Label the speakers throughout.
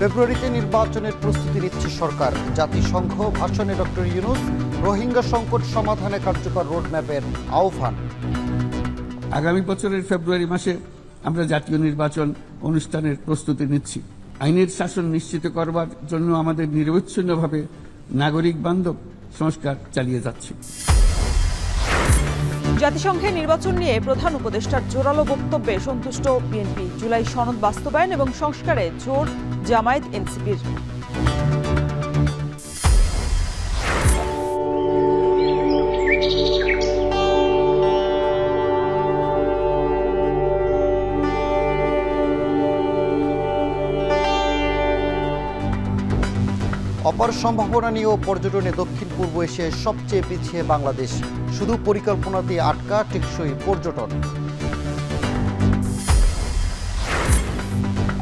Speaker 1: ফেব্রুয়ারিতে নির্বাচনের প্রস্তুতি নিচ্ছে সরকার। জাতিসংঘ ভাষণে ডক্টর ইউনূস রোহিঙ্গা সংকট সমাধানে কার্যকর রোডম্যাপের আহ্বান।
Speaker 2: আগামী বছরের ফেব্রুয়ারি মাসে আমরা জাতীয় নির্বাচন অনুষ্ঠানের প্রস্তুতি নিচ্ছি। আইনের শাসন নিশ্চিত করবার জন্য আমাদের নিরবচ্ছিন্নভাবে নাগরিক বান্ধব সংস্কার চালিয়ে যাচ্ছি।
Speaker 3: জাতিসংঘের নির্বাচন নিয়ে প্রধান উপদেষ্টার জোরালো বক্তব্যে সন্তুষ্ট বিএনপি। জুলাই সনদ বাস্তবায়ন এবং সংস্কারে জোর জামায়াত এনসিপির।
Speaker 1: অপার সম্ভাবনা নিয়েও পর্যটনে দক্ষিণ পূর্ব এশিয়ায় সবচেয়ে পিছিয়ে বাংলাদেশ। শুধু পরিকল্পনা দিয়ে আটকা টেকসই পর্যটন।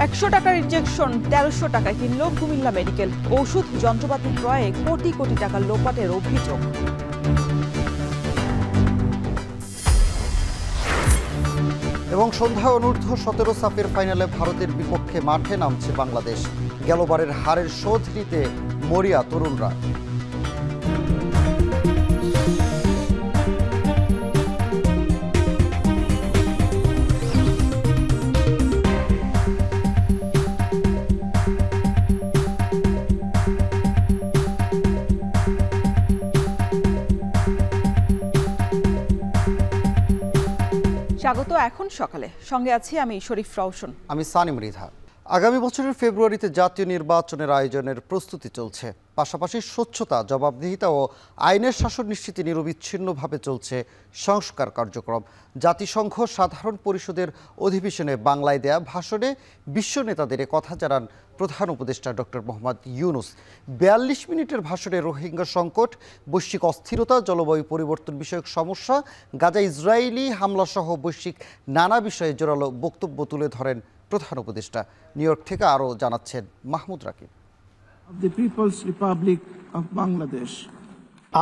Speaker 3: 100 টাকার ইনজেকশন 1300 টাকায় কিনল কুমিল্লা মেডিকেল। ওষুধ যন্ত্রপাতি ক্রয়ে কোটি কোটি টাকা লোপাটের অভিযোগ।
Speaker 1: এবং সন্ধ্যায় অনূর্ধ্ব 17 সাফের ফাইনালে ভারতের বিপক্ষে মাঠে নামছে বাংলাদেশ। গেলবারের হারের শোধ নিতে মরিয়া তরুণরা।
Speaker 3: স্বাগত এখন সকালে, সঙ্গে আছি আমি শরীফ রওশন।
Speaker 1: আমি সানি মৃধা। আগামী বছরের ফেব্রুয়ারিতে জাতীয় নির্বাচনের আয়োজনের প্রস্তুতি চলছে। পাশাপাশি স্বচ্ছতা, জবাবদিহিতা ও আইনের শাসন নিশ্চিতে নিরবিচ্ছিন্নভাবে চলছে সংস্কার কার্যক্রম। জাতিসংঘ সাধারণ পরিষদের অধিবেশনে বাংলায় দেয়া ভাষণে বিশ্ব নেতাদের কথা জানান প্রধান উপদেষ্টা ডক্টর মোহাম্মদ ইউনূস। 42 মিনিটের ভাষণে রোহিঙ্গা সংকট, বৈশ্বিক অস্থিরতা, জলবায়ু পরিবর্তন বিষয়ক সমস্যা, গাজা ইসরায়েলি হামলাসহ বৈশ্বিক নানা বিষয়ে জোরালো বক্তব্য তুলে ধরেন প্রধান উপদেষ্টা। নিউ ইয়র্ক থেকে আরও জানাচ্ছেন মাহমুদ রাকিব।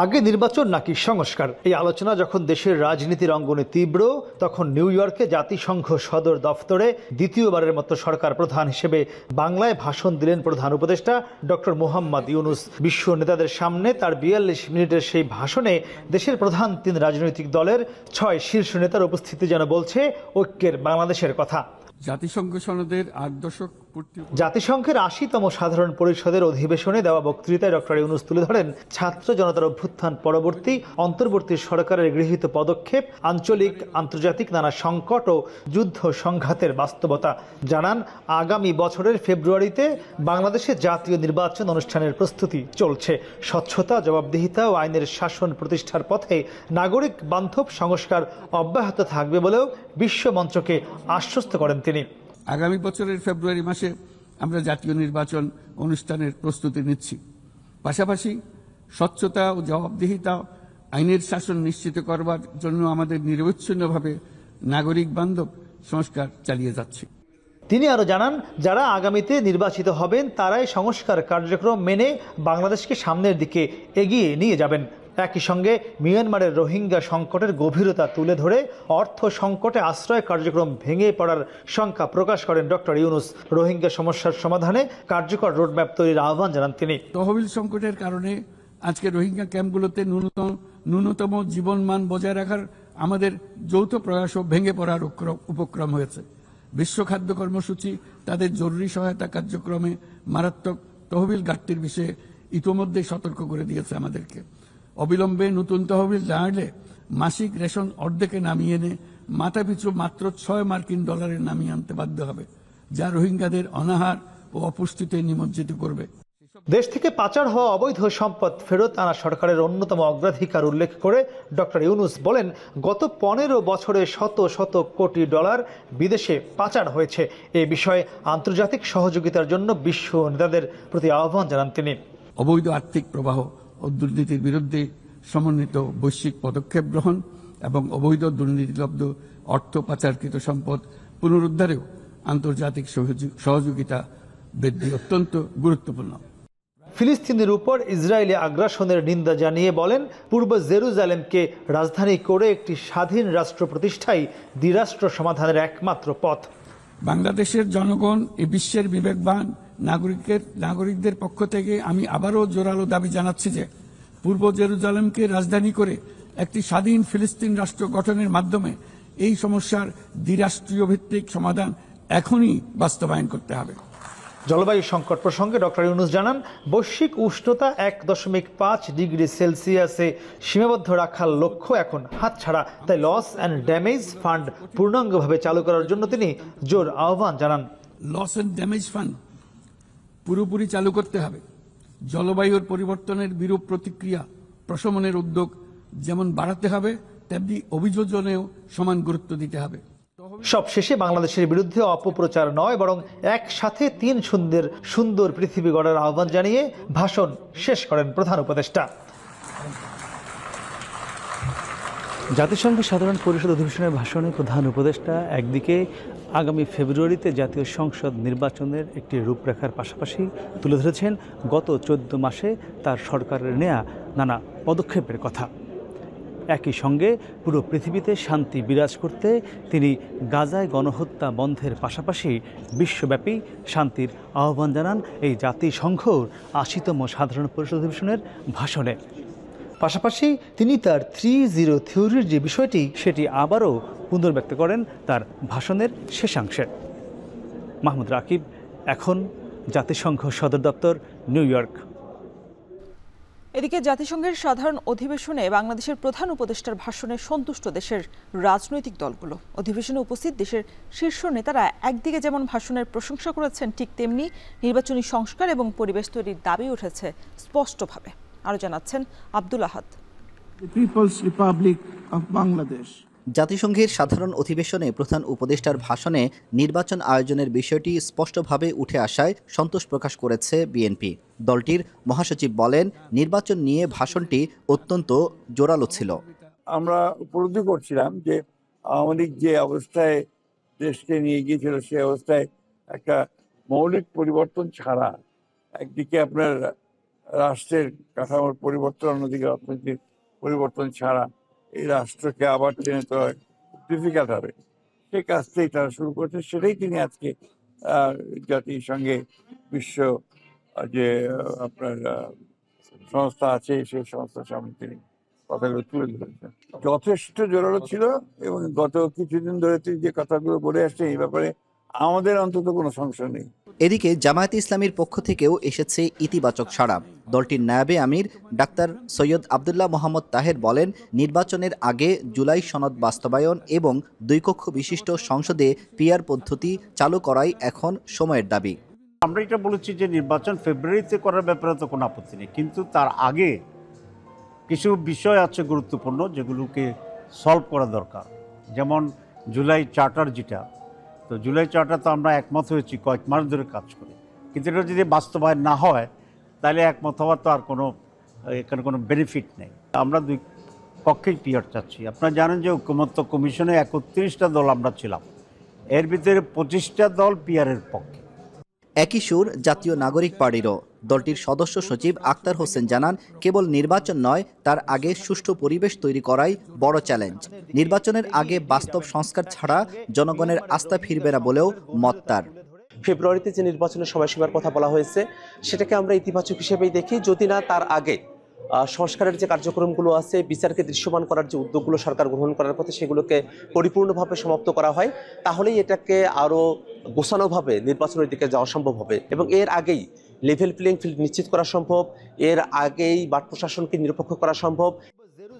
Speaker 4: আগে নির্বাচন নাকি সংস্কার, এই আলোচনা যখন দেশের রাজনীতির অঙ্গনে তীব্র, তখন নিউ ইয়র্কে জাতিসংঘ সদর দফতরে দ্বিতীয়বারের মতো সরকার প্রধান হিসেবে বাংলায় ভাষণ দিলেন প্রধান উপদেষ্টা ডক্টর মোহাম্মদ ইউনূস। বিশ্ব নেতাদের সামনে তার 42 মিনিটের সেই ভাষণে দেশের প্রধান 3 রাজনৈতিক দলের 6 শীর্ষ নেতার উপস্থিতি যেন বলছে ঐক্যের বাংলাদেশের কথা।
Speaker 2: জাতিসংঘ সনদের 8 দশক পূর্তি।
Speaker 4: জাতিসংঘের 80তম সাধারণ পরিষদের অধিবেশনে দেওয়া বক্তৃতায় ডক্টর ইউনূস তুলে ধরেন ছাত্র জনতার অভ্যুত্থান পরবর্তী অন্তর্বর্তী সরকারের গৃহীত পদক্ষেপ, আঞ্চলিক আন্তর্জাতিক নানা সংকট ও যুদ্ধ সংঘাতের বাস্তবতা। জানান আগামী বছরের ফেব্রুয়ারিতে বাংলাদেশে জাতীয় নির্বাচন অনুষ্ঠানের প্রস্তুতি চলছে। স্বচ্ছতা, জবাবদিহিতা ও আইনের শাসন প্রতিষ্ঠার পথে নাগরিক বান্ধব সংস্কার অব্যাহত থাকবে বলেও বিশ্ব মঞ্চকে আশ্বস্ত করেন তিনি।
Speaker 2: আগামী বছরের ফেব্রুয়ারি মাসে আমরা জাতীয় নির্বাচন অনুষ্ঠানের প্রস্তুতি নিচ্ছি। পাশাপাশি স্বচ্ছতা ও জবাবদিহিতা, আইনের শাসন নিশ্চিত করবার জন্য আমাদের নিরবচ্ছিন্নভাবে নাগরিক বান্ধব সংস্কার চালিয়ে যাচ্ছি।
Speaker 4: তিনি আরো জানান, যারা আগামীতে নির্বাচিত হবেন তারাই সংস্কার কার্যক্রম মেনে বাংলাদেশকে সামনের দিকে এগিয়ে নিয়ে যাবেন। একই সঙ্গে মিয়ানমারের রোহিঙ্গা সংকটের গভীরতা তুলে ধরে অর্থ সংকটে আশ্রয় কার্যক্রম ভেঙে পড়ার শঙ্কা প্রকাশ করেন ডক্টর ইউনূস। রোহিঙ্গা সমস্যার সমাধানে কার্যকর রোডম্যাপ তৈরির আহ্বান জানান তিনি।
Speaker 2: তহবিল সংকটের কারণে আজকে রোহিঙ্গা ক্যাম্পগুলোতে ন্যূনতম জীবনমান বজায় রাখার আমাদের যৌথ প্রয়াসও ভেঙে পড়ার উপক্রম হয়েছে। বিশ্ব খাদ্য কর্মসূচি তাদের জরুরি সহায়তা কার্যক্রমে মারাত্মক তহবিল ঘাটতির বিষয়ে ইতোমধ্যে সতর্ক করে দিয়েছে আমাদেরকে। অবিলম্বে নতুন তহবিল জানালে মাসিক রেশন অর্ধেকে নামিয়ে এনে মাথাপিছু মাত্র $6 নামিয়ে আনতে বাধ্য হবে, যা রোহিঙ্গাদের অনাহার ও অপুষ্টিতে নিমজ্জিত করবে।
Speaker 4: দেশ থেকে পাচার হওয়া অবৈধ সম্পদ ফেরত আনা সরকারের অন্যতম অগ্রাধিকার উল্লেখ করে ডক্টর ইউনূস বলেন, গত 15 বছরে শত শত কোটি ডলার বিদেশে পাচার হয়েছে। এ বিষয়ে আন্তর্জাতিক সহযোগিতার জন্য বিশ্ব নেতাদের প্রতি আহ্বান জানান তিনি।
Speaker 2: অবৈধ আর্থিক প্রবাহ ও দুর্নীতির বিরুদ্ধে সমন্বিত বৈশ্বিক পদক্ষেপ গ্রহণ এবং অবৈধ দুর্নীতিলব্ধ অর্থ পাচারকৃত সম্পদ পুনরুদ্ধারেও আন্তর্জাতিক সহযোগিতা বৃদ্ধি অত্যন্ত গুরুত্বপূর্ণ।
Speaker 4: ফিলিস্তিনের উপর ইসরায়েলি আগ্রাসনের নিন্দা জানিয়ে বলেন, পূর্ব জেরুজালেমকে রাজধানী করে একটি স্বাধীন রাষ্ট্র প্রতিষ্ঠাই দ্বিরাষ্ট্র সমাধানের একমাত্র পথ।
Speaker 2: বাংলাদেশের জনগণ এই বিশ্বের বিবেকবান নাগরিকদের পক্ষ থেকে আমি আবারও জোরালো দাবি জানাচ্ছি যে পূর্ব জেরুজালেমকে রাজধানী করে একটি স্বাধীন ফিলিস্তিন রাষ্ট্র গঠনের মাধ্যমে এই সমস্যার দ্বিরাষ্ট্রীয় ভিত্তিক সমাধান এখনই বাস্তবায়ন করতে হবে।
Speaker 4: জলবায়ু সংকট প্রসঙ্গে ডক্টর ইউনূস জানান, বৈশ্বিক উষ্ণতা 1.5 ডিগ্রি সেলসিয়াসে সীমাবদ্ধ রাখার লক্ষ্য এখন হাতছাড়া। তাই লস অ্যান্ড ড্যামেজ ফান্ড পূর্ণাঙ্গভাবে চালু করার জন্য তিনি জোর আহ্বান জানান।
Speaker 2: লস অ্যান্ড ড্যামেজ ফান্ড পুরোপুরি চালু করতে হবে। জলবায়ুর পরিবর্তনের বিরূপ প্রতিক্রিয়া প্রশমনের উদ্যোগ যেমন বাড়াতে হবে, তেমনি অভিযোজনেও সমান গুরুত্ব দিতে হবে।
Speaker 4: সব শেষে বাংলাদেশের বিরুদ্ধে অপপ্রচার নয়, বরং একসাথে 3 সুন্দর পৃথিবী গড়ার আহ্বান জানিয়ে ভাষণ শেষ করেন প্রধান উপদেষ্টা। জাতিসংঘের সাধারণ পরিষদ অধিবেশনের ভাষণে প্রধান উপদেষ্টা একদিকে আগামী ফেব্রুয়ারিতে জাতীয় সংসদ নির্বাচনের একটি রূপরেখার পাশাপাশি তুলে ধরেছেন গত 14 মাসে তার সরকারের নেয়া নানা পদক্ষেপের কথা। একই সঙ্গে পুরো পৃথিবীতে শান্তি বিরাজ করতে তিনি গাজায় গণহত্যা বন্ধের পাশাপাশি বিশ্বব্যাপী শান্তির আহ্বান জানান এই জাতিসংঘর 80তম সাধারণ পরিষদ অধিবেশনের ভাষণে। পাশাপাশি তিনি তার 3-0 থিওরির যে বিষয়টি সেটি আবারও পুনর্ব্যক্ত করেন তার ভাষণের শেষাংশে। মাহমুদ রাকিব, এখন জাতিসংঘ সদর দপ্তর, নিউ ইয়র্ক।
Speaker 3: এদিকে জাতিসংঘের সাধারণ অধিবেশনে বাংলাদেশের প্রধান উপদেষ্টার ভাষণে সন্তুষ্ট দেশের রাজনৈতিক দলগুলো। অধিবেশনে উপস্থিত দেশের শীর্ষ নেতারা একদিকে যেমন ভাষণের প্রশংসা করেছেন, ঠিক তেমনি নির্বাচনী সংস্কার এবং পরিবেশ তৈরির দাবি উঠেছে স্পষ্টভাবে। আরও জানাচ্ছেন Abdul Ahad.
Speaker 5: People's republic of Bangladesh.
Speaker 6: জাতিসংঘের সাধারণ অধিবেশনে প্রধান উপদেষ্টার ভাষণে নির্বাচন আয়োজনের বিষয়টি স্পষ্টভাবে উঠে আসায় সন্তোষ প্রকাশ করেছে বিএনপি। দলটির মহাসচিব বলেন, নির্বাচন নিয়ে ভাষণটি অত্যন্ত জোরালো ছিল।
Speaker 7: আমরা উপলব্ধি করছিলাম যে আওয়ামী লীগ যে অবস্থায় দেশকে নিয়ে গিয়েছিল, সে অবস্থায় একটা মৌলিক পরিবর্তন ছাড়া, একদিকে আপনার রাষ্ট্রের কাঠামোর পরিবর্তন, অন্যদিকে অর্থনীতির পরিবর্তন ছাড়া এই রাষ্ট্রকে আবার টেনে তোলা ডিফিকাল্ট হবে। সেই কাজটাই তারা শুরু করছে। সেটাই তিনি আজকে জাতিসংঘে বিশ্ব যে আপনার সংস্থা আছে, সেই সংস্থার সামনে তিনি কথাগুলো তুলে ধরেছেন। যথেষ্ট জোরালো ছিল এবং গত কিছুদিন ধরে তিনি যে কথাগুলো বলে আসছে, এই ব্যাপারে আমাদের অন্তত কোনো সংশয় নেই।
Speaker 6: এদিকে জামায়াতে ইসলামীর পক্ষ থেকেও এসেছে ইতিবাচক সাড়া। দলটির নায়েবে আমির ডাক্তার সৈয়দ আবদুল্লাহ মোহাম্মদ তাহের বলেন, নির্বাচনের আগে জুলাই সনদ বাস্তবায়ন এবং 2 কক্ষ বিশিষ্ট সংসদে পিআর পদ্ধতি চালু করাই এখন সময়ের দাবি।
Speaker 8: আমরা এটা বলেছি যে নির্বাচন ফেব্রুয়ারিতে করার ব্যাপারে তো কোনো আপত্তি নেই, কিন্তু তার আগে কিছু বিষয় আছে গুরুত্বপূর্ণ, যেগুলোকে সলভ করা দরকার। যেমন জুলাই চার্টার, যেটা তো জুলাই চার্টার তো আমরা একমত হয়েছি কয়েক মাস ধরে কাজ করে, কিন্তু এটা যদি বাস্তবায়ন না হয় তাহলে একমত হওয়ার তো আর এখানে কোনো বেনিফিট নেই। আমরা 2 কক্ষেই পিআর চাচ্ছি। আপনারা জানেন যে ঐকমত্য কমিশনে 31টা দল আমরা ছিলাম, এর ভিতরে 25টা দল পিআরের পক্ষে।
Speaker 6: একই সুর জাতীয় নাগরিক পার্টিরও। দলটির সদস্য সচিব আক্তার হোসেন জানান, কেবল নির্বাচন নয়, তার আগে সুষ্ঠু পরিবেশ তৈরি করাই বড় চ্যালেঞ্জ। নির্বাচনের আগে বাস্তব সংস্কার ছাড়া জনগণের আস্থা ফিরবে না বলেও মত তার।
Speaker 9: ফেব্রুয়ারিতে যে নির্বাচনের সময়সীমার কথা বলা হয়েছে, সেটাকে আমরা ইতিবাচক হিসেবেই দেখি। যদি না তার আগে সংস্কারের যে কার্যক্রমগুলো আছে, বিচারকে দৃশ্যমান করার যে উদ্যোগগুলো সরকার গ্রহণ করার পথে, সেগুলোকে পরিপূর্ণভাবে সমাপ্ত করা হয়, তাহলেই এটাকে আরও গোছানোভাবে নির্বাচনের দিকে যাওয়া সম্ভব হবে। এবং এর আগেই লেভেল প্লেইং ফিল্ড নিশ্চিত করা সম্ভব, এর আগেই বাট প্রশাসনকে নিরপেক্ষ করা সম্ভব।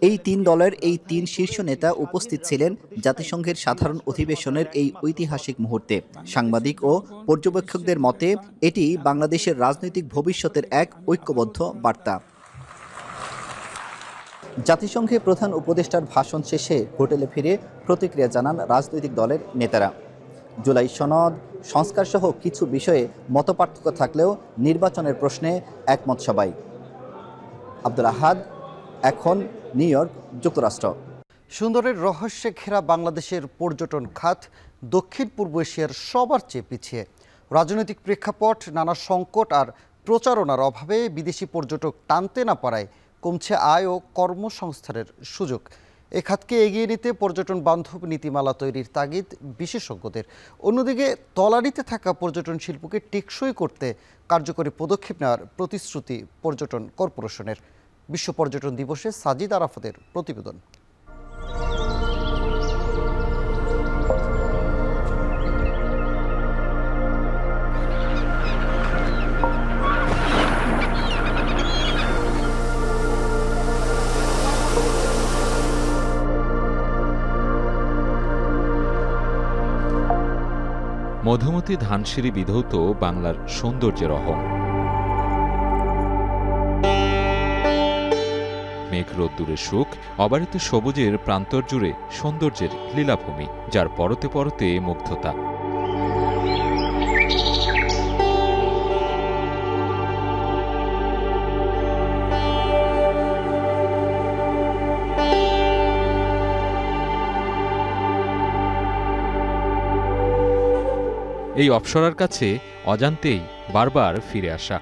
Speaker 6: এই 3 দলের এই 3 শীর্ষ নেতা উপস্থিত ছিলেন জাতিসংঘের সাধারণ অধিবেশনের এই ঐতিহাসিক মুহূর্তে। সাংবাদিক ও পর্যবেক্ষকদের মতে এটি বাংলাদেশের রাজনৈতিক ভবিষ্যতের এক ঐক্যবদ্ধ বার্তা। জাতিসংঘে প্রধান উপদেষ্টার ভাষণ শেষে হোটেলে ফিরে প্রতিক্রিয়া জানান রাজনৈতিক দলের নেতারা। জুলাই সনদ সংস্কার সহ কিছু বিষয়ে মতপার্থক্য থাকলেও নির্বাচনের প্রশ্নে একমত সবাই। আব্দুল আহাদ, এখন নিউ ইয়র্ক, যুক্তরাষ্ট্র।
Speaker 1: সুন্দরের রহস্যে ঘেরা বাংলাদেশের পর্যটন খাত দক্ষিণ পূর্ব এশিয়ার সবার চেয়ে পিছিয়ে। রাজনৈতিক প্রেক্ষাপট, নানা সংকট আর প্রচারণার অভাবে বিদেশি পর্যটক টানতে না পারায় কমছে আয় ও কর্মসংস্থানের সুযোগ। এ খাতকে এগিয়ে নিতে পর্যটন বান্ধব নীতিমালা তৈরির তাগিদ বিশেষজ্ঞদের। অন্যদিকে তলানিতে থাকা পর্যটন শিল্পকে টেকসই করতে কার্যকরী পদক্ষেপ নেওয়ার প্রতিশ্রুতি পর্যটন কর্পোরেশনের। বিশ্ব পর্যটন দিবসে সাজিদ আরাফাতের প্রতিবেদন।
Speaker 10: মধুমতি ধানসিঁড়ি বিধৌত বাংলার সৌন্দর্যের অহং। মেঘ রোদ্দুরের সুখ, অবারিত সবুজের প্রান্তর জুড়ে সৌন্দর্যের লীলাভূমি, যার পরতে পরতে মুগ্ধতা। এই অপ্সরার কাছে অজান্তেই বারবার ফিরে আসা,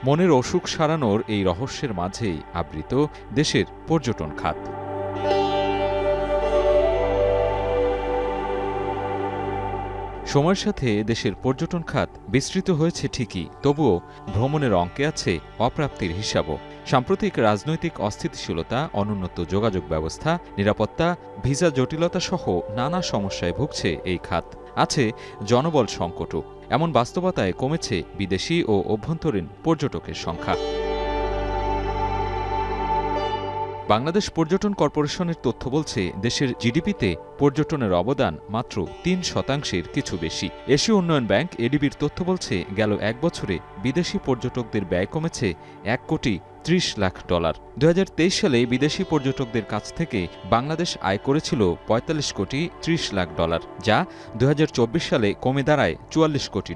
Speaker 10: মনের অসুখ সারানোর এই রহস্যের মাঝেই আবৃত দেশের পর্যটন খাত। সময়ের সাথে দেশের পর্যটন খাত বিস্তৃত হয়েছে ঠিকই, তবুও ভ্রমণের অঙ্কে আছে অপ্রাপ্তির হিসাবও। সাম্প্রতিক রাজনৈতিক অস্থিতিশীলতা, অনুন্নত যোগাযোগ ব্যবস্থা, নিরাপত্তা, ভিসা জটিলতা সহ নানা সমস্যায় ভুগছে এই খাত। আছে জনবল সংকটও। এমন বাস্তবতায় কমেছে বিদেশি ও অভ্যন্তরীণ পর্যটকের সংখ্যা। বাংলাদেশ পর্যটন কর্পোরেশনের তথ্য বলছে, দেশের জিডিপিতে পর্যটনের অবদান মাত্র ৩% কিছু বেশি। এশীয় উন্নয়ন ব্যাংক এডিবির তথ্য বলছে, গেল এক বছরে বিদেশি পর্যটকদের ব্যয় কমেছে $1,30,00,000। 2023 সালে বিদেশি পর্যটকদের কাছ থেকে বাংলাদেশ আয় করেছিল $45,30,00,000, যা 2024 সালে কমে দাঁড়ায় $44 কোটি।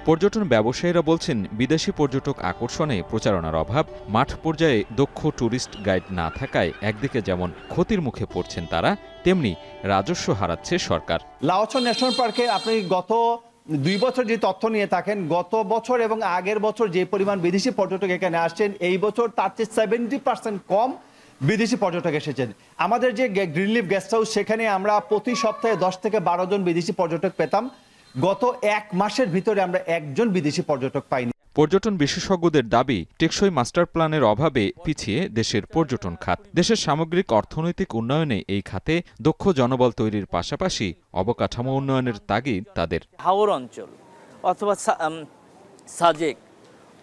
Speaker 10: পর্যটন ব্যবসায়ীরা বলছেন, বিদেশি পর্যটক আকর্ষণে প্রচারণার অভাব, মাঠ পর্যায়ে দক্ষ ট্যুরিস্ট গাইড না থাকায় একদিকে যেমন ক্ষতির মুখে পড়ছেন তারা, তেমনি রাজস্ব হারাচ্ছে সরকার।
Speaker 11: লাওছন ন্যাশনাল পার্কে আপনি গত 2 বছর যে তথ্য নিয়ে থাকেন, গত বছর এবং আগের বছর যে পরিমাণ বিদেশি পর্যটক এখানে আসছেন, এই বছর তার চেয়ে 70% কম বিদেশি পর্যটক এসেছেন। আমাদের যে গ্রিনলিফ গেস্ট হাউস, সেখানে আমরা প্রতি সপ্তাহে 10 থেকে 12 জন বিদেশি পর্যটক পেতাম। গত 1 মাসের ভিতরে আমরা 1 জন বিদেশি পর্যটক পাইনি।
Speaker 10: পর্যটন বিশেষজ্ঞদের দাবি, টেকসই মাস্টার প্ল্যানের অভাবে পিছিয়ে দেশের পর্যটন খাত। দেশের সামগ্রিক অর্থনৈতিক উন্নয়নে এই খাতে দক্ষ জনবল তৈরির পাশাপাশি অবকাঠামো উন্নয়নের তাগিদ তাদের।
Speaker 12: হাওর অঞ্চল অথবা সাজেক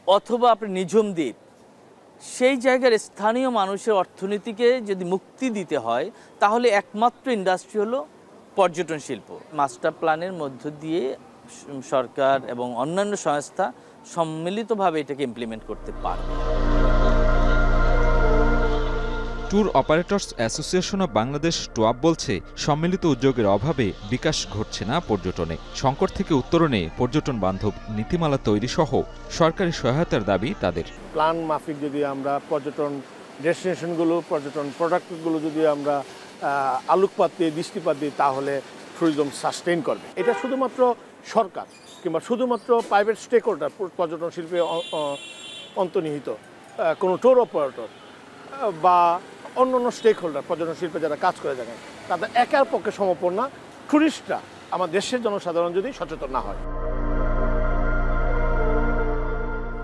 Speaker 12: অথবা আপনি নিঝুম দ্বীপ, সেই জায়গার স্থানীয় মানুষের অর্থনীতিকে যদি মুক্তি দিতে হয়, তাহলে একমাত্র ইন্ডাস্ট্রি হলো পর্যটন শিল্প। মাস্টার প্ল্যানের মধ্য দিয়ে সরকার এবং অন্যান্য সংস্থা সম্মিলিতভাবে এটাকে ইমপ্লিমেন্ট করতে পারবে।
Speaker 10: Tour operators association of Bangladesh টোয়াব বলছে, সম্মিলিত উদ্যোগের অভাবে বিকাশ ঘটছে না পর্যটনে। সংকট থেকে উত্তরণে পর্যটন বান্ধব নীতিমালা তৈরি সহ সরকারি সহায়তার দাবি তাদের।
Speaker 13: প্ল্যান মাফিক যদি আমরা পর্যটন ডেস্টিনেশনগুলো, পর্যটন প্রোডাক্টগুলো যদি আমরা আলোকপাত দিয়ে, দৃষ্টিপাত দিই, তাহলে ট্যুরিজম সাস্টেইন করবে। এটা শুধুমাত্র সরকার কিংবা শুধুমাত্র প্রাইভেট স্টেক হোল্ডার, পর্যটন শিল্পে অন্তর্নিহিত কোনো ট্যুর অপারেটর বা অন্যান্য স্টেক হোল্ডার, পর্যটন শিল্পে যারা কাজ করে যাবেন, তাদের একার পক্ষে সম্ভব না। ট্যুরিস্টরা, আমার দেশের জনসাধারণ যদি সচেতন না হয়।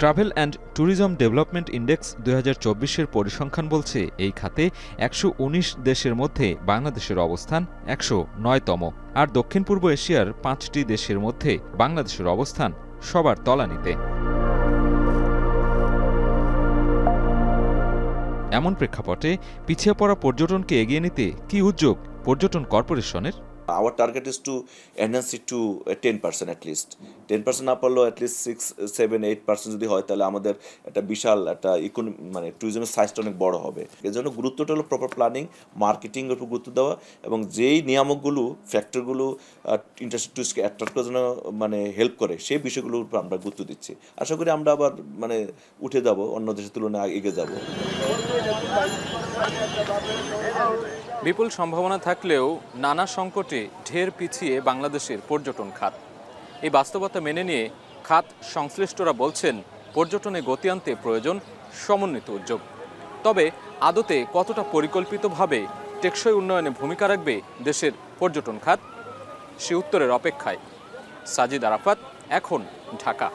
Speaker 10: Travel and tourism development index 2024-এর পরিসংখ্যান বলছে, এই খাতে 119 দেশের মধ্যে বাংলাদেশের অবস্থান 109তম, আর দক্ষিণ পূর্ব এশিয়ার 5টি দেশের মধ্যে বাংলাদেশের অবস্থান সবার তলানিতে। এমন প্রেক্ষাপটে পিছিয়ে পড়া পর্যটনকে এগিয়ে নিতে কি উদ্যোগ পর্যটন কর্পোরেশনের?
Speaker 14: Our target is to enhance it to 10% at least. 10% না পারলেও at least 6, 7, 8% যদি হয়, তাহলে আমাদের একটা বিশাল একটা মানে ট্যুরিজমের সাইজটা অনেক বড় হবে। এর জন্য গুরুত্বটা হলো প্রপার প্ল্যানিং, মার্কেটিংয়ের উপর গুরুত্ব দেওয়া, এবং যেই নিয়ামকগুলো, ফ্যাক্টরগুলো ইন্টারেস্টেড টুরিস্টকে অ্যাট্রাক্ট করার জন্য মানে হেল্প করে, সেই বিষয়গুলোর উপর আমরা গুরুত্ব দিচ্ছি। আশা করি আমরা আবার মানে উঠে যাব, অন্য দেশের তুলনায় এগিয়ে যাব।
Speaker 15: বিপুল সম্ভাবনা থাকলেও নানা সংকটে ঢের পিছিয়ে বাংলাদেশের পর্যটন খাত। এই বাস্তবতা মেনে নিয়ে খাত সংশ্লিষ্টরা বলছেন, পর্যটনে গতি আনতে প্রয়োজন সমন্বিত উদ্যোগ। তবে আদতে কতটা পরিকল্পিতভাবে টেকসই উন্নয়নে ভূমিকা রাখবে দেশের পর্যটন খাত, সে উত্তরের অপেক্ষায়। সাজিদ আরাফাত, এখন, ঢাকা।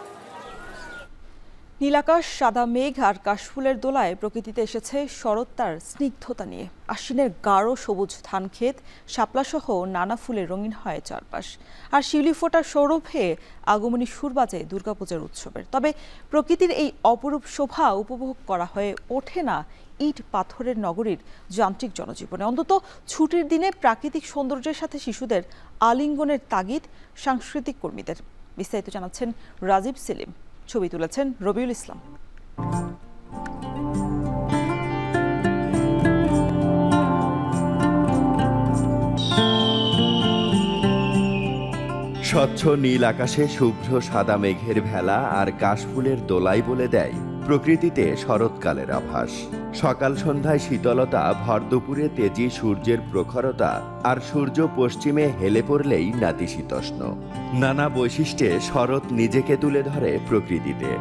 Speaker 3: নীলাকাশ, সাদা মেঘ আর কাশফুলের দোলায় প্রকৃতিতে এসেছে শরৎ তার স্নিগ্ধতা নিয়ে। আশ্বিনের গাঢ় সবুজ ধানক্ষেত, শাপলাসহ নানা ফুলে রঙিন হয় চারপাশ। আর শিউলি ফোটার সৌরভে আগমনী সুর বাজে দুর্গাপূজার উৎসবের। তবে প্রকৃতির এই অপরূপ শোভা উপভোগ করা হয়ে ওঠে না ইট পাথরের নগরীর যান্ত্রিক জনজীবনে। অন্তত ছুটির দিনে প্রাকৃতিক সৌন্দর্যের সাথে শিশুদের আলিঙ্গনের তাগিদ সাংস্কৃতিক কর্মীদের। বিস্তারিত জানাচ্ছেন রাজীব সেলিম, ছবি তুলেছেন রবিউল ইসলাম।
Speaker 16: স্বচ্ছ নীল আকাশে শুভ্র সাদা মেঘের ভেলা আর কাশফুলের দোলাই বলে দেয় প্রকৃতিতে শরৎকালের আভাস। সকাল সন্ধ্যায় শীতলতা, ভর দুপুরে তেজি সূর্যের প্রখরতা, আর সূর্য পশ্চিমে হেলে পড়লেই নাতিশীতোষ্ণ। নানা বৈশিষ্ট্যে শরৎ নিজেকে তুলে ধরে প্রকৃতিতে।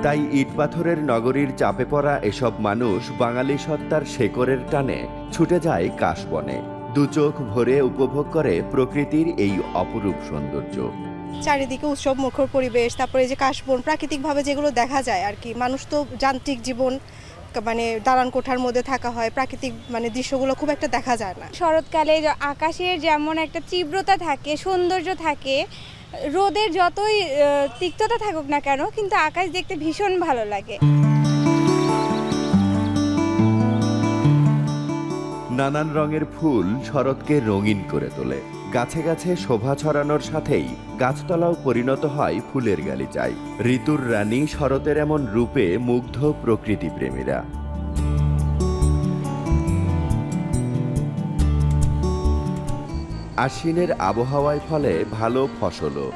Speaker 16: তাই ইটপাথরের নগরীর চাপে পড়া এসব মানুষ বাঙালি সত্তার শেকড়ের টানে ছুটে যায় কাশবনে। দুচোখ ভরে উপভোগ করে প্রকৃতির এই অপরূপ সৌন্দর্য।
Speaker 17: চারিদিকে উৎসব মুখর পরিবেশ, তারপরে যে কাশবন প্রাকৃতিকভাবে যেগুলো দেখা যায় আর কি। মানুষ তো যান্ত্রিক জীবন, মানে দালান কোঠার মধ্যে থাকা হয়, প্রাকৃতিক মানে দৃশ্যগুলো খুব একটা দেখা যায় না।
Speaker 18: শরৎকালে আকাশের যেমন একটা তীব্রতা থাকে, সৌন্দর্য থাকে, রোদের যতই তিক্ততা থাকুক না কেন, কিন্তু আকাশ দেখতে ভীষণ ভালো লাগে।
Speaker 16: নানান রঙের ফুল শরৎকে রঙিন করে তোলে। গাছে গাছে শোভা ছড়ানোর সাথেই গাছতলাও পরিণত হয় ফুলের গালিচায়। ঋতুর রানী শরতের এমন রূপে মুগ্ধ প্রকৃতি প্রেমীরা। আশ্বিনের আবহাওয়ায় ফলে ভালো ফসলও।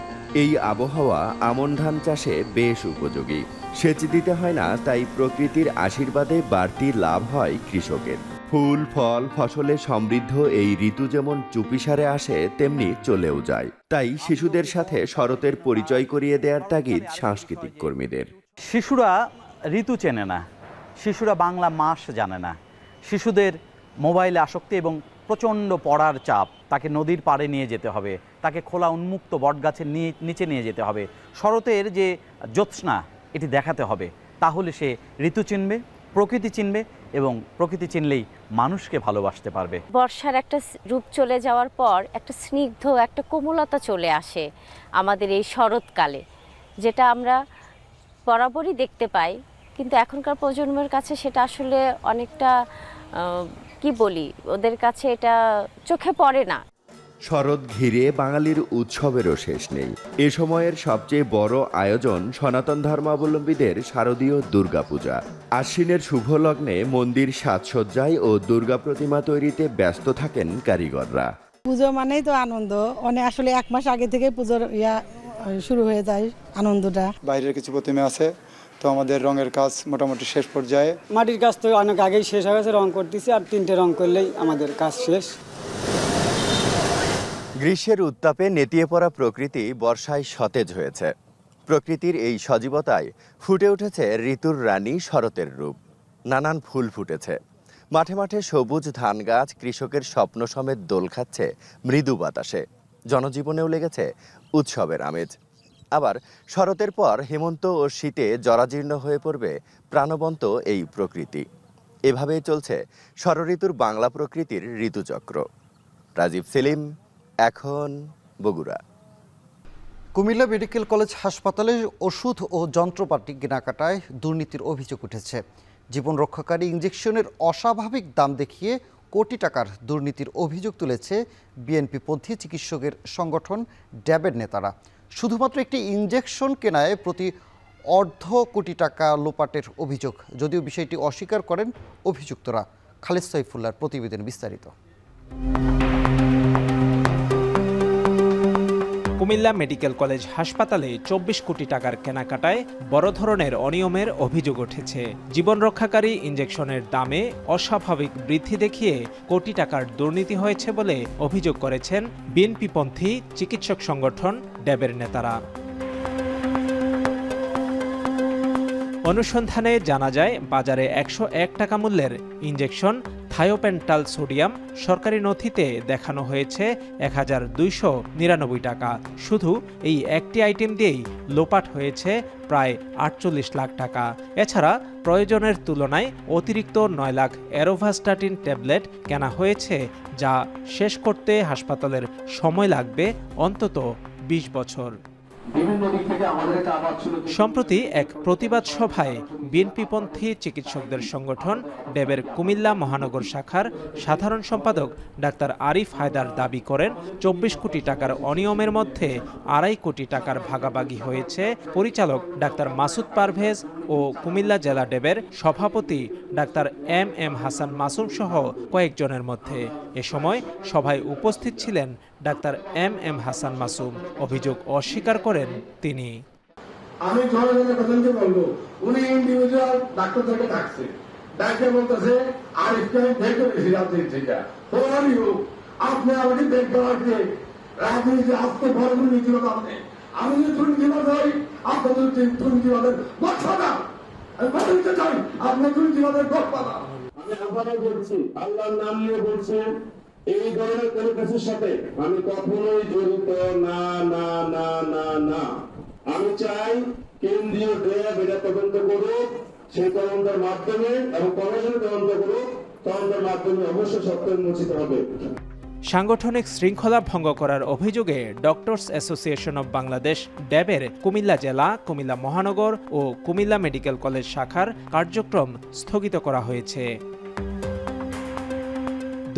Speaker 16: এই আবহাওয়া আমন ধান চাষে বেশ উপযোগী। সেচ দিতে হয় না, তাই প্রকৃতির আশীর্বাদে বাড়তি লাভ হয় কৃষকের। ফুল ফল ফসলে সমৃদ্ধ এই ঋতু যেমন চুপিসারে আসে, তেমনি চলেও যায়। তাই শিশুদের সাথে শরতের পরিচয় করিয়ে দেওয়ার তাগিদ সাংস্কৃতিক কর্মীদের।
Speaker 19: শিশুরা ঋতু চেনে না, শিশুরা বাংলা মাস জানে না। শিশুদের মোবাইলে আসক্তি এবং প্রচণ্ড পড়ার চাপ, তাকে নদীর পাড়ে নিয়ে যেতে হবে, তাকে খোলা উন্মুক্ত বটগাছের নিচে নিয়ে যেতে হবে। শরতের যে জ্যোৎস্না এটি দেখাতে হবে, তাহলে সে ঋতু চিনবে, প্রকৃতি চিনবে, এবং প্রকৃতি চিনলেই মানুষকে ভালোবাসতে পারবে।
Speaker 20: বর্ষার একটা রূপ চলে যাওয়ার পর একটা স্নিগ্ধ একটা কোমলতা চলে আসে আমাদের এই শরৎকালে, যেটা আমরা বরাবরই দেখতে পাই, কিন্তু এখনকার প্রজন্মের কাছে সেটা আসলে অনেকটা কি বলি, ওদের কাছে এটা চোখে পড়ে না।
Speaker 16: শরৎ ঘিরে বাঙালির উৎসবেরও শেষ নেই। এ সময়ের সবচেয়ে বড় আয়োজন সনাতন ধর্মাবলম্বীদের শারদীয় দুর্গাপূজা। আশ্বিনের শুভ লগ্নে মন্দির সাজসজ্জায় ও দুর্গা প্রতিমা তৈরিতে ব্যস্ত থাকেন কারিগররা।
Speaker 21: পুজো মানেই তো আনন্দ, আসলে 1 মাস আগে থেকে পুজোর শুরু হয়ে যায় আনন্দটা।
Speaker 22: বাইরের কিছু প্রতিমা আছে, তো আমাদের রঙের কাজ মোটামুটি শেষ পর্যায়ে।
Speaker 23: মাটির কাজ তো অনেক আগেই শেষ হয়ে গেছে, রং করতেছি, আর 3টে রং করলেই আমাদের কাজ শেষ।
Speaker 16: গ্রীষ্মের উত্তাপে নেতিয়ে পড়া প্রকৃতি বর্ষায় সতেজ হয়েছে। প্রকৃতির এই সজীবতায় ফুটে উঠেছে ঋতুর রানী শরতের রূপ। নানান ফুল ফুটেছে, মাঠে মাঠে সবুজ ধান গাছ কৃষকের স্বপ্ন সমেত দোল খাচ্ছে মৃদু বাতাসে। জনজীবনেও লেগেছে উৎসবের আমেজ। আবার শরতের পর হেমন্ত ও শীতে জরাজীর্ণ হয়ে পড়বে প্রাণবন্ত এই প্রকৃতি। এভাবেই চলছে ষড়ঋতুর বাংলা প্রকৃতির ঋতুচক্র। রাজীব সেলিম, এখন, বগুড়া।
Speaker 1: কুমিল্লা মেডিকেল কলেজ হাসপাতালে ওষুধ ও যন্ত্রপাতি কেনাকাটায় দুর্নীতির অভিযোগ উঠেছে। জীবন রক্ষাকারী ইঞ্জেকশনের অস্বাভাবিক দাম দেখিয়ে কোটি টাকার দুর্নীতির অভিযোগ তুলেছে বিএনপিপন্থী চিকিৎসকের সংগঠন ড্যাবের নেতারা। শুধুমাত্র একটি ইঞ্জেকশন কেনায় প্রতি $1.5 কোটি টাকা লোপাটের অভিযোগ, যদিও বিষয়টি অস্বীকার করেন অভিযুক্তরা। খালেদ সাইফুল্লাহর প্রতিবেদন বিস্তারিত।
Speaker 2: কুমিল্লা মেডিকেল কলেজ হাসপাতালে ২৪ কোটি টাকার কেনাকাটায় বড় ধরনের অনিয়মের অভিযোগ উঠেছে। জীবন রক্ষাকারী ইনজেকশনের দামে অস্বাভাবিক বৃদ্ধি দেখিয়ে কোটি টাকার দুর্নীতি হয়েছে বলে অভিযোগ করেছেন বিএনপিপন্থী চিকিৎসক সংগঠন ড্যাবের নেতারা। অনুসন্ধানে জানা যায় বাজারে ১০১ টাকা মূল্যের ইনজেকশন থায়োপেন্টাল সোডিয়াম সরকারি নথিতে দেখানো হয়েছে ১,২৯৯ টাকা। শুধু এই একটি আইটেম দিয়েই লোপাট হয়েছে প্রায় ৪৮ লাখ টাকা। এছাড়া প্রয়োজনের তুলনায় অতিরিক্ত ৯ লাখ অ্যারোভাস্টাটিন ট্যাবলেট কেনা হয়েছে, যা শেষ করতে হাসপাতালের সময় লাগবে অন্তত ২০ বছর। সম্প্রতি এক প্রতিবাদ সভায় বিএনপিপন্থী চিকিৎসকদের সংগঠন ড্যাবের কুমিল্লা মহানগর শাখার সাধারণ সম্পাদক ডাক্তার আরিফ হায়দার দাবি করেন ২৪ কোটি টাকার অনিয়মের মধ্যে ২.৫ কোটি টাকার ভাগাভাগি হয়েছে পরিচালক ডাক্তার মাসুদ পারভেজ ও কুমিল্লা জেলা ড্যাবের সভাপতি ডাক্তার এম হাসান মাসুম সহ কয়েকজনের মধ্যে। এ সময় সভায় উপস্থিত ছিলেন ডাক্তার এম হাসান মাসুম। অভিযোগ অস্বীকার করেন তিনি।
Speaker 4: আমি জনগণের কথাকে বলবো, উনি ইন্ডিভিজুয়াল ডাক্তারদেরকে ডাকছে, ডাক্তার বলতেছে আরিফকে আমি বের করেছি রাজনীতি থেকে, আপনি আমাকে বের করাকে রাজনীতি আসতে বড় নীতিবাদ আপনি, আমি যদি দুর্নীতিবাদ হই আপনার দুর্নীতিবাদের বক্তা, আমি বলতে চাই আপনি দুর্নীতিবাদের বক্তা। আমি আবারও বলছি, আল্লাহর নাম নিয়ে বলছি, এই ধরনের কোন কিছুর সাথে আমি কখনোই জড়িত না না না না না। আমি চাই কেন্দ্রীয় ড্যাব এটা তদন্ত করুক, সেই তদন্তের মাধ্যমে এবং কমিশন তদন্ত করুক, তদন্তের মাধ্যমে অবশ্যই সত্য উন্মোচিত হবে।
Speaker 2: সাংগঠনিক শৃঙ্খলা ভঙ্গ করার অভিযোগে ডক্টরস অ্যাসোসিয়েশন অব বাংলাদেশ ড্যাবের কুমিল্লা জেলা, কুমিল্লা মহানগর ও কুমিল্লা মেডিকেল কলেজ শাখার কার্যক্রম স্থগিত করা হয়েছে।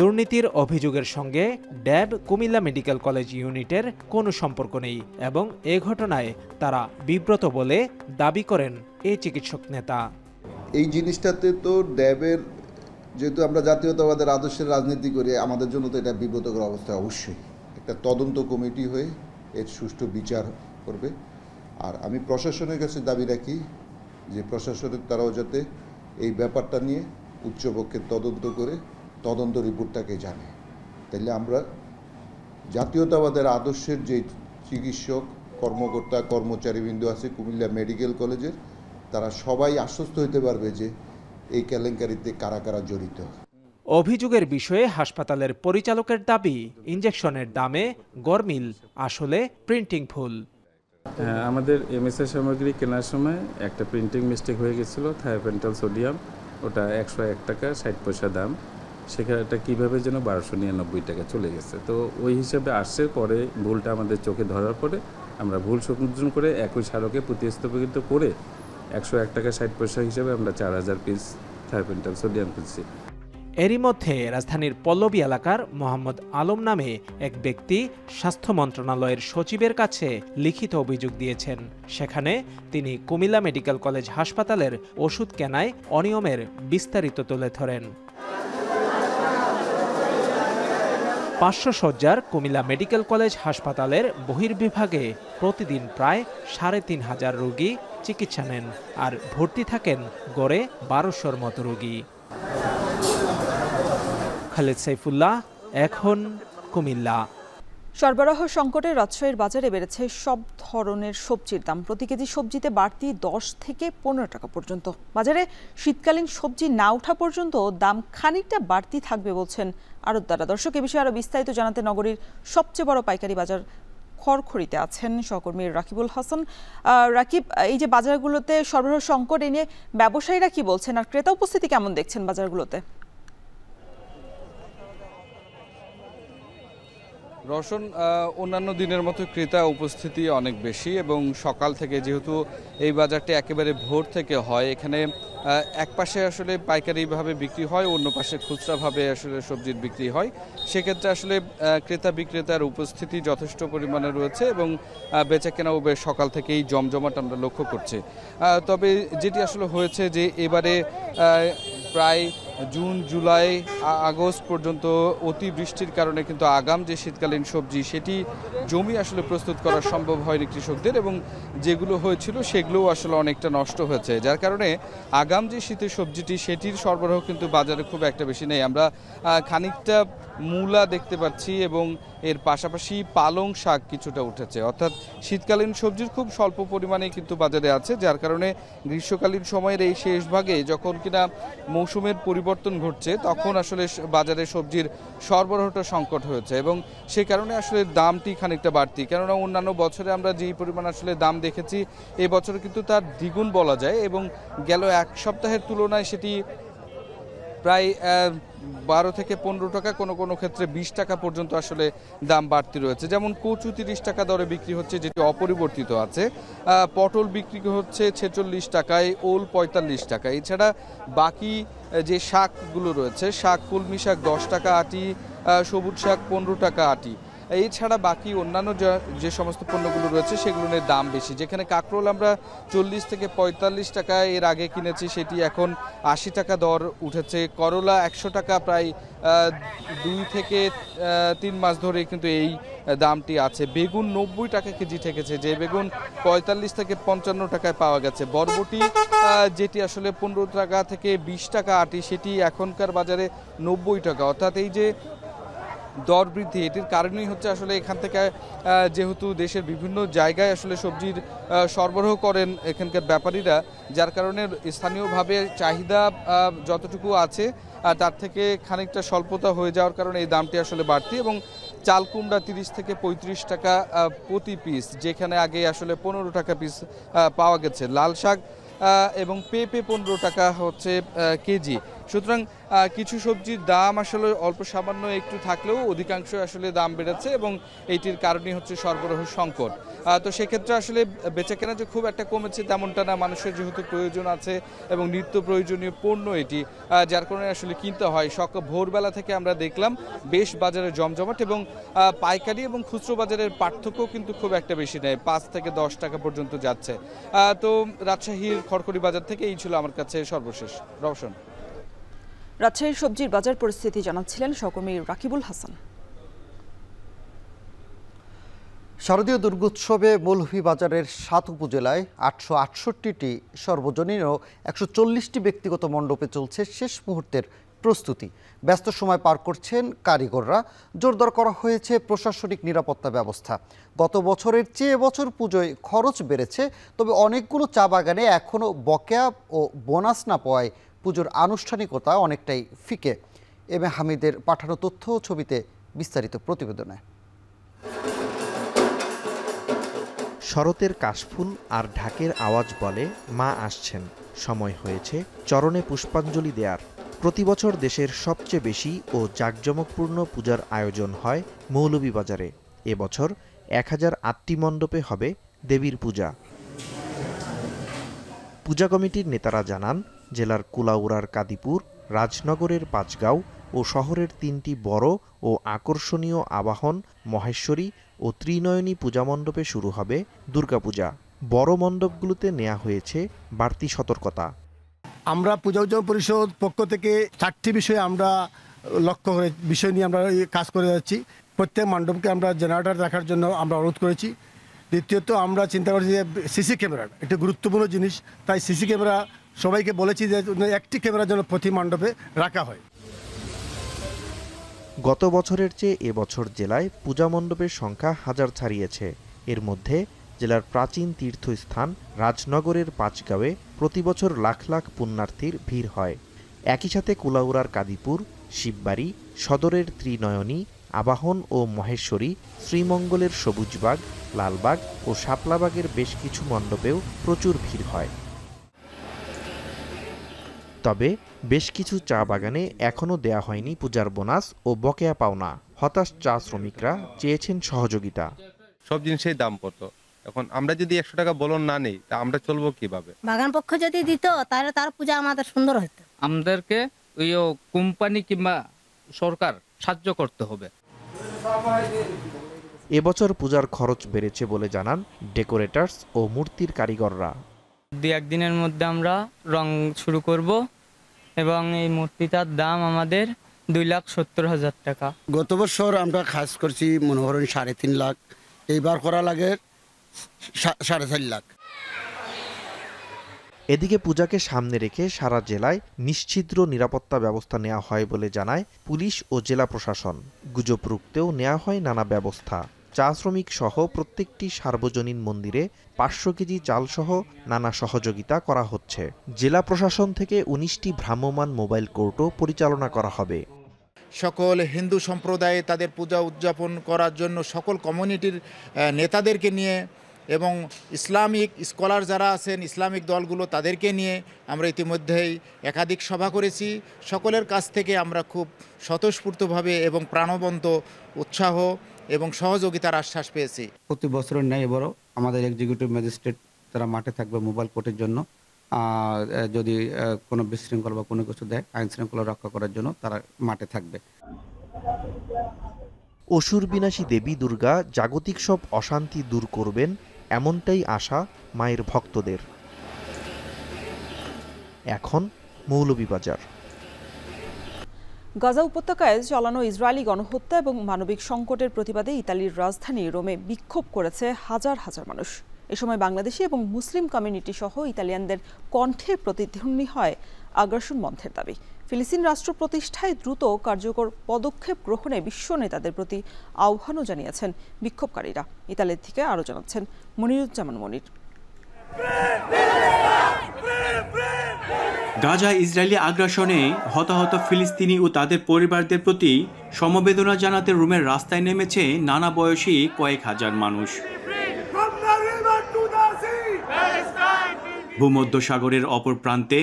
Speaker 2: দুর্নীতির অভিযোগের সঙ্গে ড্যাব কুমিল্লা মেডিকেল কলেজ ইউনিটের কোনো সম্পর্ক নেই এবং এ ঘটনায় তারা বিব্রত বলে দাবি করেন এই চিকিৎসক নেতা।
Speaker 5: এই জিনিসটাতে তো ড্যাবের, যেহেতু আমরা জাতীয়তাবাদের আদর্শের রাজনীতি করি, আমাদের জন্য তো এটা বিব্রতকর অবস্থা। অবশ্যই একটা তদন্ত কমিটি হয়ে এর সুষ্ঠু বিচার করবে। আর আমি প্রশাসনের কাছে দাবি রাখি যে প্রশাসনের তারাও যাতে এই ব্যাপারটা নিয়ে উচ্চপক্ষের তদন্ত করে তদন্ত রিপোর্টটাকে জানে, তাইলে আমরা জাতীয়তাবাদের আদর্শের যে চিকিৎসক কর্মকর্তা কর্মচারীবৃন্দ আছে কুমিল্লা মেডিকেল কলেজের, তারা সবাই আশ্বস্ত হতে পারবে যে এই কেলেঙ্কারিতে কারা কারা জড়িত।
Speaker 2: অভিযোগের বিষয়ে হাসপাতালের পরিচালকের দাবি, ইনজেকশনের দামে গরমিল, আসলে প্রিন্টিং ভুল।
Speaker 24: আমাদের এমএসএ সামগ্রী কেনার সময় একটা প্রিন্টিং মিস্টেক হয়ে গেছিলো, থায়োপেন্টাল সোডিয়াম, ওটা ১০১ টাকা ৬০ পয়সা দাম, সেখানে এটা কীভাবে যেন ১২৯৯ টাকা চলে গেছে। তো ওই হিসাবে আসছে, পরে ভুলটা আমাদের চোখে ধরার পরে আমরা ভুল সংশোধন করে একই স্মারকে প্রতিস্থাপিত করে ১০১ টাকা ৬০ পয়সা হিসাবে আমরা ৪,০০০ পিস থায়োপেন্টাল সোডিয়াম কিনছি।
Speaker 2: এরই মধ্যে রাজধানীর পল্লবী এলাকার মোহাম্মদ আলম নামে এক ব্যক্তি স্বাস্থ্য মন্ত্রণালয়ের সচিবের কাছে লিখিত অভিযোগ দিয়েছেন। সেখানে তিনি কুমিল্লা মেডিকেল কলেজ হাসপাতালের ওষুধ কেনায় অনিয়মের বিস্তারিত তুলে ধরেন। ৫০০ শয্যার কুমিল্লা মেডিকেল কলেজ হাসপাতালের বহির্বিভাগে প্রতিদিন প্রায় ৩,৫০০ রোগী চিকিৎসা নেন, আর ভর্তি থাকেন গড়ে ১২০০র মতো রোগী। খালেদ সাইফুল্লাহ, এখন কুমিল্লা।
Speaker 3: সরবরাহ সংকটে রাজশাহীর বাজারে বেড়েছে সব ধরনের সবজির দাম। প্রতি কেজি সবজিতে বাড়তি ১০ থেকে ১৫ টাকা পর্যন্ত। বাজারে শীতকালীন সবজি না ওঠা পর্যন্ত দাম খানিকটা বাড়তি থাকবে বলছেন আড়তদাররা। দর্শক, এ বিষয়ে আরও বিস্তারিত জানাতে নগরীর সবচেয়ে বড় পাইকারি বাজার খড়খড়িতে আছেন সহকর্মী রাকিবুল হাসান। রাকিব, এই যে বাজারগুলোতে সরবরাহ সংকট, এ নিয়ে ব্যবসায়ীরা কি বলছেন আর ক্রেতা উপস্থিতি কেমন দেখছেন বাজারগুলোতে?
Speaker 25: রওশন, অন্যান্য দিনের মতো ক্রেতা উপস্থিতি অনেক বেশি এবং সকাল থেকে, যেহেতু এই বাজারটি একেবারে ভোর থেকে হয়, এখানে এক পাশে আসলে পাইকারিভাবে বিক্রি হয়, অন্য পাশে খুচরাভাবে আসলে সবজির বিক্রি হয়। সেক্ষেত্রে আসলে ক্রেতা বিক্রেতার উপস্থিতি যথেষ্ট পরিমাণে রয়েছে এবং বেচাকেনাও বেশ সকাল থেকেই জমজমাট আমরা লক্ষ্য করছি। তবে যেটি আসলে হয়েছে যে এবারে প্রায় জুন, জুলাই, আগস্ট পর্যন্ত অতিবৃষ্টির কারণে কিন্তু আগাম যে শীতকালীন সবজি সেটি জমি আসলে প্রস্তুত করা সম্ভব হয়নি কৃষকদের, এবং যেগুলো হয়েছিল সেগুলোও আসলে অনেকটা নষ্ট হয়েছে, যার কারণে আগাম যে শীতের সবজিটি সেটির সরবরাহ কিন্তু বাজারে খুব একটা বেশি নেই। আমরা খানিকটা মূলা দেখতে পাচ্ছি এবং এর পাশাপাশি পালং শাক কিছুটা উঠেছে, অর্থাৎ শীতকালীন সবজির খুব স্বল্প পরিমাণে কিন্তু বাজারে আছে, যার কারণে গ্রীষ্মকালীন সময়ের এই শেষ ভাগে যখন কিনা মৌসুমের পরিবর্তন ঘটছে তখন আসলে বাজারে সবজির সরবরাহটা সংকট হয়েছে, এবং সে কারণে আসলে দামটি খানিকটা বাড়তি। কেননা অন্যান্য বছরে আমরা যেই পরিমাণ আসলে দাম দেখেছি এই বছরে কিন্তু তার দ্বিগুণ বলা যায়, এবং গেল এক সপ্তাহের তুলনায় সেটি প্রায় 12 থেকে 15 টাকা, কোনো ক্ষেত্রে 20 টাকা পর্যন্ত আসলে দাম বাড়তি রয়েছে। যেমন কচু 30 টাকা দরে বিক্রি হচ্ছে, যেটি অপরিবর্তিত আছে। পটল বিক্রি হচ্ছে 46 টাকায়, ওল 45 টাকা। এছাড়া বাকি যে শাকগুলো রয়েছে, শাক কলমি শাক 10 টাকা আটি, সবুজ শাক 15 টাকা আটি। এছাড়া বাকি অন্যান্য যে সমস্ত পণ্যগুলো রয়েছে সেগুলোর দাম বেশি। যেখানে কাঁকরোল আমরা 40 থেকে 45 টাকায় এর আগে কিনেছি, সেটি এখন 80 টাকা দর উঠেছে। করলা 100 টাকা, প্রায় 2 থেকে 3 মাস ধরে কিন্তু এই দামটি আছে। বেগুন 90 টাকা কেজি ঠেকেছে, যে বেগুন 45 থেকে 55 টাকায় পাওয়া গেছে। বরবটি যেটি আসলে 15 টাকা থেকে 20 টাকা আটি, সেটি এখনকার বাজারে 90 টাকা। অর্থাৎ এই যে দর বৃদ্ধি, এটির কারণেই হচ্ছে আসলে এখান থেকে যেহেতু দেশের বিভিন্ন জায়গায় আসলে সবজির সরবরাহ করেন এখানকার ব্যাপারীরা, যার কারণে স্থানীয়ভাবে চাহিদা যতটুকু আছে তার থেকে খানিকটা স্বল্পতা হয়ে যাওয়ার কারণে এই দামটি আসলে বাড়তি। এবং চাল কুমড়া 30 থেকে 35 টাকা প্রতি পিস, যেখানে আগে আসলে 15 টাকা পিস পাওয়া গেছে। লাল শাক এবং পেঁপে 15 টাকা হচ্ছে কেজি। সুতরাং কিছু সবজির দাম আসলে অল্প সামান্য একটু থাকলেও অধিকাংশ আসলে দাম বেড়েছে, এবং এইটির কারণেই হচ্ছে সরবরাহ সংকট। তো সেক্ষেত্রে আসলে বেচাকেনা যে খুব একটা কমেছে তেমনটা না, মানুষের যেহেতু প্রয়োজন আছে এবং নিত্য প্রয়োজনীয় পণ্য এটি, যার কারণে আসলে কিনতে হয়। ভোরবেলা থেকে আমরা দেখলাম বেশ বাজারে জমজমাট, এবং পাইকারি এবং খুচরো বাজারের পার্থক্য কিন্তু খুব একটা বেশি নেই, 5 থেকে 10 টাকা পর্যন্ত যাচ্ছে। তো রাজশাহীর খড়খড়ি বাজার থেকে এই ছিল আমার কাছে সর্বশেষ। রওশন।
Speaker 3: রাজশাহীর সবজির বাজার পরিস্থিতি জানাচ্ছিলেন সহকর্মী রাকিবুল হাসান।
Speaker 1: শারদীয় দুর্গোৎসবে মৌলভীবাজারের 7 উপজেলায় 868টি সর্বজনীন ও 140টি ব্যক্তিগত মণ্ডপে চলছে শেষ মুহূর্তের প্রস্তুতি। ব্যস্ত সময় পার করছেন কারিগররা। জোরদার করা হয়েছে প্রশাসনিক নিরাপত্তা ব্যবস্থা। গত বছরের চেয়ে এবছর পুজোয় খরচ বেড়েছে, তবে অনেকগুলো চা বাগানে এখনও বকেয়া ও বোনাস না পাওয়ায় পুজোর আনুষ্ঠানিকতা অনেকটাই ফিকে। এম এ হামিদের পাঠানো তথ্য ও ছবিতে বিস্তারিত প্রতিবেদনে।
Speaker 6: শরতের কাশফুল আর ঢাকের আওয়াজ বলে মা আসছেন, সময় হয়েছে চরণে পুষ্পাঞ্জলি দেয়ার। প্রতি বছর দেশের সবচেয়ে বেশি ও জাঁকজমকপূর্ণ পূজার আয়োজন হয় মৌলভীবাজারে। এবছর 1008টি মণ্ডপে হবে দেবীর পূজা। পূজা কমিটির নেতারা জানান, জেলার কুলাউড়ার কাদিপুর, রাজনগরের পাঁচগাঁও ও শহরের 3টি বড় ও আকর্ষণীয় আবাহন, মহেশ্বরী ও ত্রিনয়নী পূজা মণ্ডপে শুরু হবে দুর্গাপূজা। বড় মণ্ডপগুলোতে নেওয়া হয়েছে বাড়তি সতর্কতা।
Speaker 7: আমরা পূজা পরিষদ পক্ষ থেকে 4টি বিষয়ে আমরা লক্ষ্য করে বিষয় নিয়ে আমরা কাজ করে যাচ্ছি। প্রত্যেক মণ্ডপকে আমরা জেনারেটর রাখার জন্য আমরা অনুরোধ করেছি। দ্বিতীয়ত আমরা চিন্তা করছি যে সিসি ক্যামেরা একটা গুরুত্বপূর্ণ জিনিস, তাই সিসি ক্যামেরা সবাইকে বলেছি যে একটি ক্যামেরার জন্য প্রতি মণ্ডপে রাখা হয়।
Speaker 6: গত বছরের চেয়ে এবছর জেলায় পূজা মণ্ডপের সংখ্যা হাজার ছাড়িয়েছে। এর মধ্যে জেলার প্রাচীন তীর্থস্থান রাজনগরের পাঁচগাঁওয়ে প্রতি বছর লাখ লাখ পুণ্যার্থীর ভিড় হয়। একই সাথে কুলাউড়ার কাদিপুর, শিববাড়ি, সদরের ত্রিনয়নী, আবাহন ও মহেশ্বরী, শ্রীমঙ্গলের সবুজবাগ, লালবাগ ও শাপলাবাগের বেশ কিছু মণ্ডপেও প্রচুর ভিড় হয়। তবে বেশ কিছু চা বাগানে এখনও দেয়া হয়নি পূজার বোনাস ও বকেয়া পাওনা। হতাশ চা শ্রমিকরা চেয়েছেন সহযোগিতা।
Speaker 8: সব জিনিসের দাম কত, এখন আমরা যদি 100 টাকা বলন না নেই তা আমরা চলবো কিভাবে?
Speaker 9: বাগান পক্ষ যদি দিত তাহলে তার পূজা আমাদের সুন্দর হতো।
Speaker 11: আমাদেরকে ওই কোম্পানি কিংবা সরকার সাহায্য করতে হবে।
Speaker 6: এবছর পূজার খরচ বেড়েছে বলে জানান ডেকোরেটার্স ও মূর্তির কারিগররা।
Speaker 11: 2-1 দিনের মধ্যে আমরা রং শুরু করব,
Speaker 10: এবং এই মূর্তিটার দাম আমাদের 2,70,000 টাকা।
Speaker 7: গত বছর আমরা খাস করছি মনে করেন 3.5 লাখ, এইবার করা লাগে 4.5 লাখ।
Speaker 6: এদিকে পূজাকে সামনে রেখে সারা জেলায় নিশ্ছিদ্র নিরাপত্তা ব্যবস্থা নেওয়া হয় বলে জানায় পুলিশ ও জেলা প্রশাসন। গুজব রুখতেও নেওয়া হয় নানা ব্যবস্থা। চা শ্রমিক সহ প্রত্যেকটি সার্বজনীন মন্দিরে 500 কেজি চালসহ নানা সহযোগিতা করা হচ্ছে। জেলা প্রশাসন থেকে 19টি ভ্রাম্যমাণ মোবাইল কোর্টও পরিচালনা করা হবে।
Speaker 12: সকল হিন্দু সম্প্রদায়ে তাদের পূজা উদযাপন করার জন্য সকল কমিউনিটির নেতাদেরকে নিয়ে এবং ইসলামিক স্কলার যারা আছেন ইসলামিক দলগুলো তাদেরকে নিয়ে আমরা ইতিমধ্যেই একাধিক সভা করেছি। সকলের কাছ থেকে আমরা খুব স্বতঃস্ফূর্তভাবে এবং প্রাণবন্ত উৎসাহ এবং সহযোগিতার আশ্বাস পেয়েছি।
Speaker 13: প্রতি বছরের ন্যায় এবারও আমাদের এক্সিকিউটিভ ম্যাজিস্ট্রেট তারা মাঠে থাকবে মোবাইল কোর্টের জন্য। যদি কোনো বিশৃঙ্খল বা কোনো কিছু দেয় আইন শৃঙ্খলা রক্ষা করার জন্য তারা মাঠে থাকবে।
Speaker 6: অসুর বিনাশী দেবী দুর্গা জাগতিক সব অশান্তি দূর করবেন এমনটাই আশা মায়ের ভক্তদের। এখন মৌলভীবাজার।
Speaker 3: গাজা উপত্যকায় চালানো ইসরায়েলি গণহত্যা এবং মানবিক সংকটের প্রতিবাদে ইতালির রাজধানী রোমে বিক্ষোভ করেছে হাজার হাজার মানুষ। এ সময় বাংলাদেশি এবং মুসলিম কমিউনিটি সহ ইতালিয়ানদের কণ্ঠে প্রতিধ্বনি হয় আগ্রাসন বন্ধের দাবি। ফিলিস্তিন রাষ্ট্র প্রতিষ্ঠায় দ্রুত কার্যকর পদক্ষেপ গ্রহণে বিশ্ব নেতাদের প্রতি আহ্বানও জানিয়েছেন বিক্ষোভকারীরা। ইতালির থেকে আরও জানাচ্ছেন মনিরুজ্জামান মনির।
Speaker 14: গাজা ইসরায়েলি আগ্রাসনে হতাহত ফিলিস্তিনি ও তাদের পরিবারদের প্রতি সমবেদনা জানাতে রোমের রাস্তায় নেমেছে নানা বয়সী কয়েক হাজার মানুষ। ভূমধ্যসাগরের অপর প্রান্তে